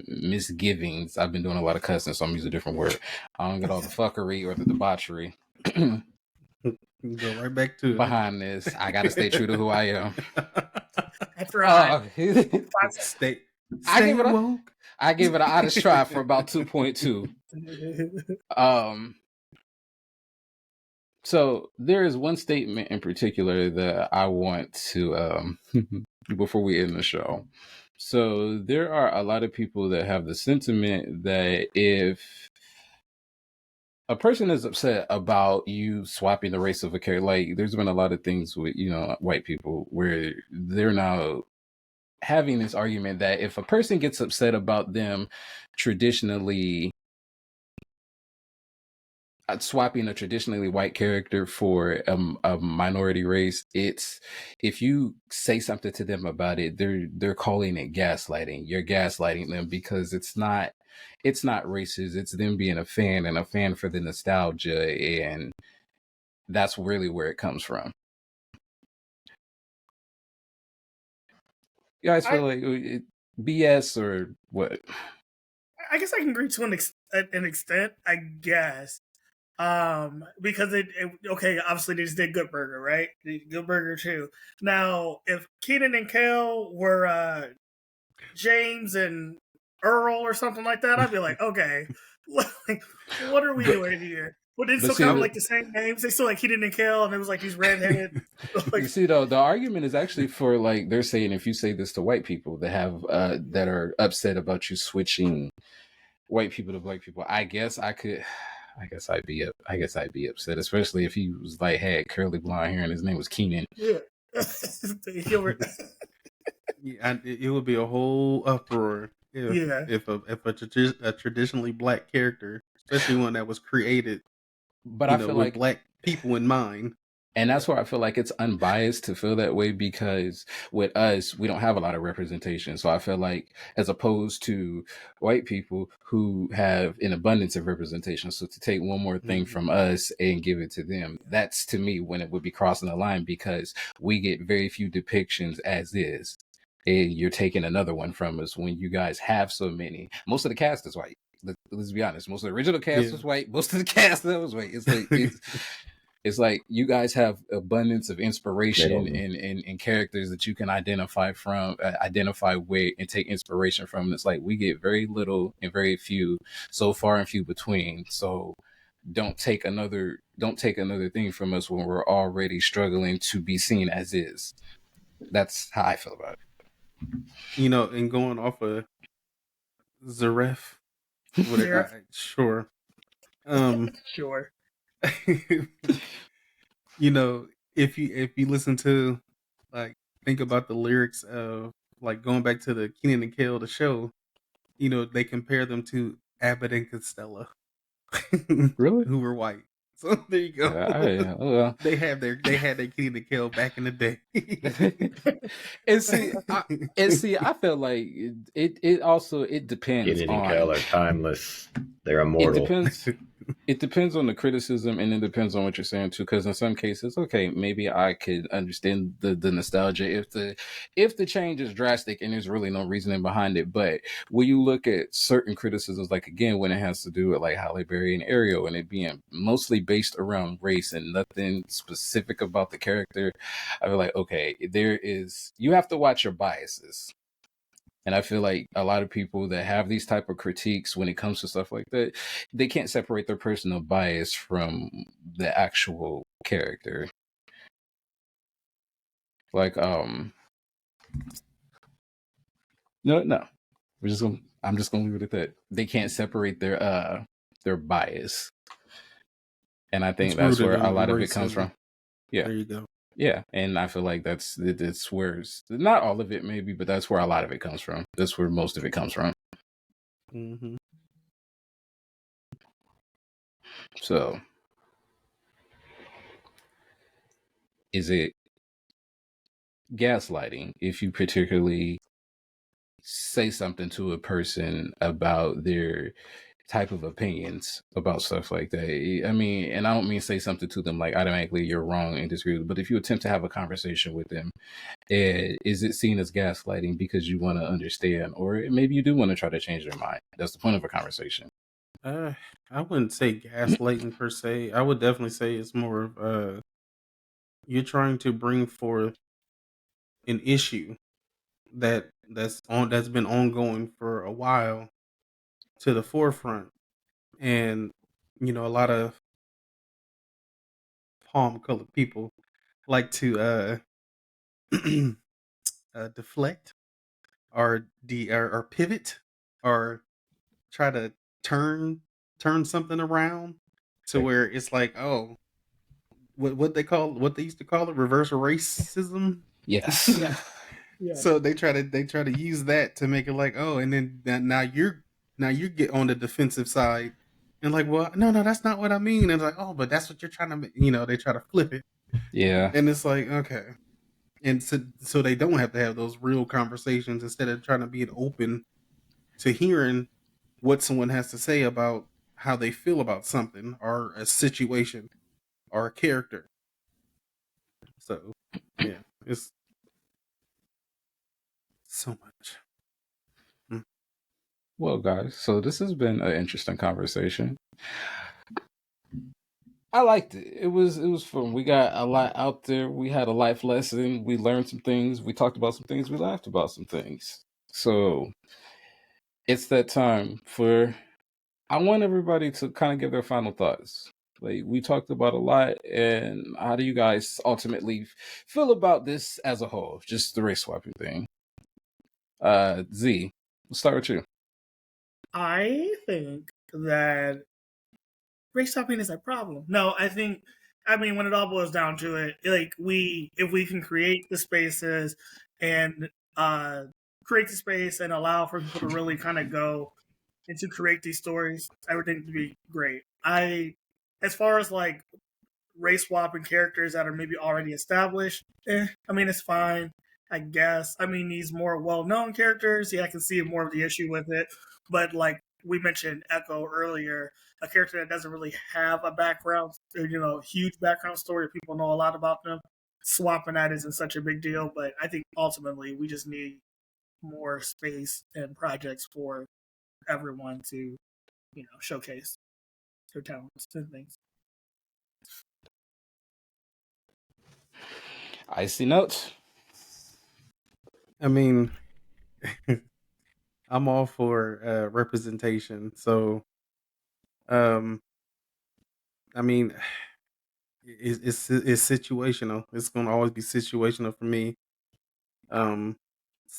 A: misgivings. I've been doing a lot of cussing, so I'm using a different word. I don't get all the fuckery or the debauchery
C: Go right back to
A: behind this. I got to stay true to who I am.
B: That's right.
C: Stay
A: I give it
C: woke.
A: I give it an honest try for about 2.2. So there is one statement in particular that I want to before we end the show. So there are a lot of people that have the sentiment that if a person is upset about you swapping the race of a character, like there's been a lot of things with, you know, white people where they're now having this argument that if a person gets upset about them traditionally swapping a traditionally white character for a minority race, it's, if you say something to them about it, they're calling it gaslighting. You're gaslighting them because it's not racist. It's them being a fan, and a fan for the nostalgia, and that's really where it comes from. You guys feel like BS or what?
B: I guess I can agree to an extent, I guess. Because okay, obviously they just did Good Burger, right? Good Burger 2. Now, if Kenan and Kel were James and Earl or something like that, I'd be like, okay, what are we doing here? But they still kind of like the same names. They still like Kenan and Kel, and it was like these redheaded.
A: You see, though, the argument is actually for, like, they're saying if you say this to white people that have that are upset about you switching white people to black people, I guess I'd be upset, especially if he was like had curly blonde hair and his name was Kenan.
B: Yeah.
C: Yeah, it would be a whole uproar if a traditionally black character, especially one that was created,
A: but I feel
C: with
A: like
C: black people in mind.
A: And that's where I feel like it's unbiased to feel that way, because with us, we don't have a lot of representation. So I feel like, as opposed to white people who have an abundance of representation, so to take one more thing from us and give it to them, that's to me when it would be crossing the line, because we get very few depictions as is. And you're taking another one from us when you guys have so many. Most of the cast is white. Let's be honest. Most of the original cast was white. Most of the cast that was white. It's like it's like you guys have abundance of inspiration and characters that you can identify with and take inspiration from. And it's like we get very little and very few, so far and few between. So don't take another thing from us when we're already struggling to be seen as is. That's how I feel about it.
C: And going off of Zaref, sure.
B: Sure.
C: If you listen to, like, think about the lyrics of, like, going back to the Kenan and Kel, the show, they compare them to Abbott and Costello.
A: Really?
C: Who were white. So there you go. They had their Kenan and Kel back in the day.
A: and see, I feel like it also depends.
E: Kenan and Kel are timeless. They're immortal.
A: It depends on the criticism, and it depends on what you're saying too. Because in some cases, okay, maybe I could understand the nostalgia if the change is drastic and there's really no reasoning behind it. But when you look at certain criticisms, like again when it has to do with like Halle Berry and Ariel, and it being mostly based around race and nothing specific about the character, I feel like, okay, you have to watch your biases. And I feel like a lot of people that have these type of critiques when it comes to stuff like that, they can't separate their personal bias from the actual character. Like, no. I'm just gonna leave it at that. They can't separate their bias. And I think that's where a lot of it comes from. Yeah.
C: There you go.
A: Yeah, and I feel like that's where, not all of it maybe, but that's where a lot of it comes from. That's where most of it comes from.
C: Mm-hmm.
A: So, is it gaslighting if you particularly say something to a person about their type of opinions about stuff like that. I mean, and I don't mean say something to them like automatically you're wrong and disagree, but if you attempt to have a conversation with them, is it seen as gaslighting because you want to understand, or maybe you do want to try to change their mind? That's the point of a conversation.
C: I wouldn't say gaslighting per se. I would definitely say it's more of you're trying to bring forth an issue that's been ongoing for a while to the forefront, and a lot of palm colored people like to deflect or or pivot or try to turn something around to where it's like, oh, what they used to call it, reverse racism.
A: Yes.
B: Yeah.
C: So they try to use that to make it like, oh, and then now you get on the defensive side and like, well, no, that's not what I mean. And it's like, oh, but that's what you're trying to make. They try to flip it.
A: Yeah.
C: And it's like, okay. And so they don't have to have those real conversations instead of trying to be open to hearing what someone has to say about how they feel about something or a situation or a character. So, yeah, it's so much.
A: Well, guys, so this has been an interesting conversation. I liked it. It was fun. We got a lot out there. We had a life lesson. We learned some things. We talked about some things. We laughed about some things. So it's that time I want everybody to kind of give their final thoughts. Like, we talked about a lot, and how do you guys ultimately feel about this as a whole? Just the race swapping thing. Z, let's start with you.
B: I think that race swapping is a problem. No, I mean, when it all boils down to it, like if we can create the spaces and create the space and allow for people to really kind of go and to create these stories, everything would be great. As far as like race swapping characters that are maybe already established, I mean, it's fine, I guess. I mean, these more well-known characters, yeah, I can see more of the issue with it. But like we mentioned Echo earlier, a character that doesn't really have a background, huge background story, people know a lot about them, swapping that isn't such a big deal. But I think ultimately we just need more space and projects for everyone to, showcase their talents and things.
A: Icy notes.
C: I mean, I'm all for representation. So, I mean, it's situational. It's going to always be situational for me.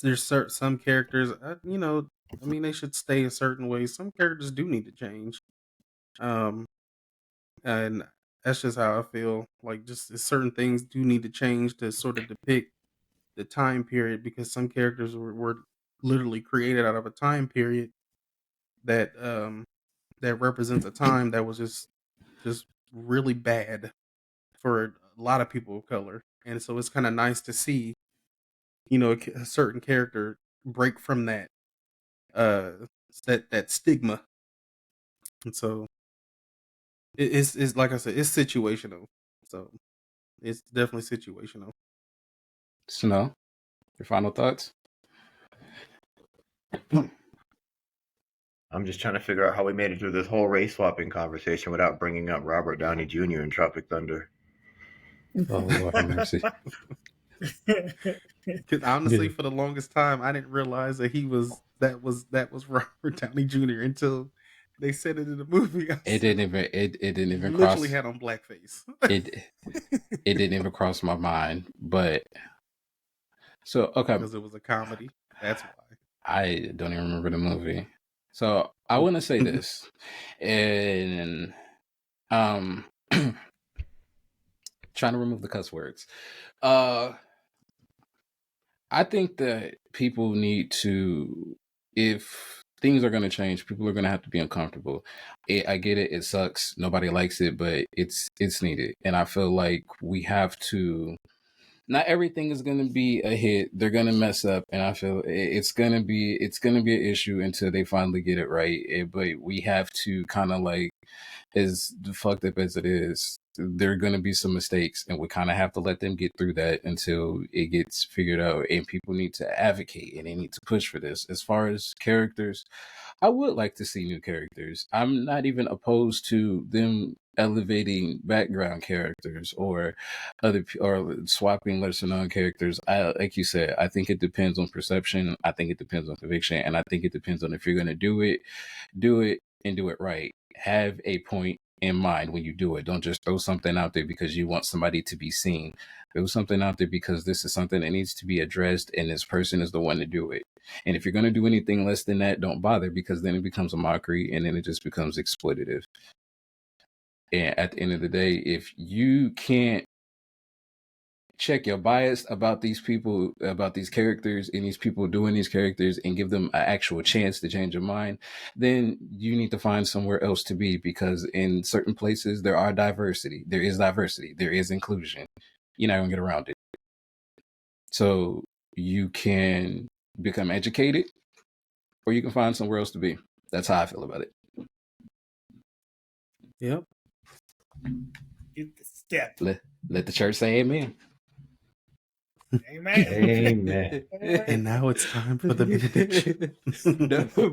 C: There's some characters, I mean, they should stay a certain way. Some characters do need to change. And that's just how I feel. Like, just certain things do need to change to sort of depict the time period, because some characters were literally created out of a time period that that represents a time that was just really bad for a lot of people of color. And so it's kind of nice to see, a certain character break from that that stigma. And so it's like I said, it's situational. So it's definitely situational.
A: Snow, your final thoughts?
D: I'm just trying to figure out how we made it through this whole race swapping conversation without bringing up Robert Downey Jr. in Tropic Thunder.
A: Oh, Lord have mercy.
C: Because honestly, for the longest time, I didn't realize that that was Robert Downey Jr. until they said it in the movie.
A: It didn't even
C: literally had on blackface.
A: It didn't even cross my mind. But so okay,
C: because it was a comedy. That's why.
A: I don't even remember the movie. So I want to say this, and trying to remove the cuss words. I think that people need to, if things are going to change, people are going to have to be uncomfortable. I get it. It sucks. Nobody likes it, but it's needed. And I feel like we have to not everything is going to be a hit. They're going to mess up, and I feel it's going to be an issue until they finally get it right. But we have to kind of like, as fucked up as it is, there are going to be some mistakes, and we kind of have to let them get through that until it gets figured out. And people need to advocate, and they need to push for this. As far as characters, I would like to see new characters. I'm not even opposed to them elevating background characters or or swapping lesser known characters. Like you said, I think it depends on perception. I think it depends on conviction, and I think it depends on if you're going to do it and do it right. Have a point in mind when you do it. Don't just throw something out there because you want somebody to be seen. Throw something out there because this is something that needs to be addressed, and this person is the one to do it. And if you're going to do anything less than that, don't bother, because then it becomes a mockery, and then it just becomes exploitative. And at the end of the day, if you can't check your bias about these people, about these characters, and these people doing these characters, and give them an actual chance to change your mind, then you need to find somewhere else to be, because in certain places there is diversity, there is inclusion. You're not gonna get around it. So you can become educated, or you can find somewhere else to be. That's how I feel about it.
C: Yep.
A: Let the church say amen.
B: Amen.
E: Amen.
C: And now it's time for the benediction.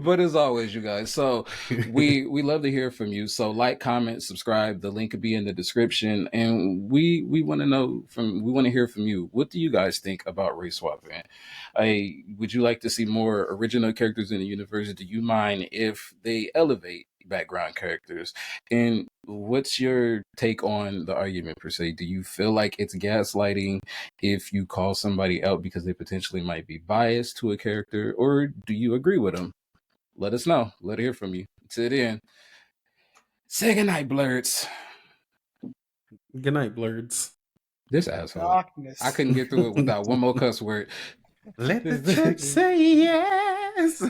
A: But as always, you guys, so we love to hear from you. So like, comment, subscribe. The link could be in the description, and we want to hear from you. What do you guys think about race swapping? Would you like to see more original characters in the universe? Do you mind if they elevate background characters? And what's your take on the argument per se? Do you feel like it's gaslighting if you call somebody out because they potentially might be biased to a character, or do you agree with them? Let us know. Let us hear from you. Till then, say goodnight, blurs.
C: Good night, blurs.
A: This asshole.
B: Darkness.
A: I couldn't get through it without one more cuss word.
C: Let the church say yes.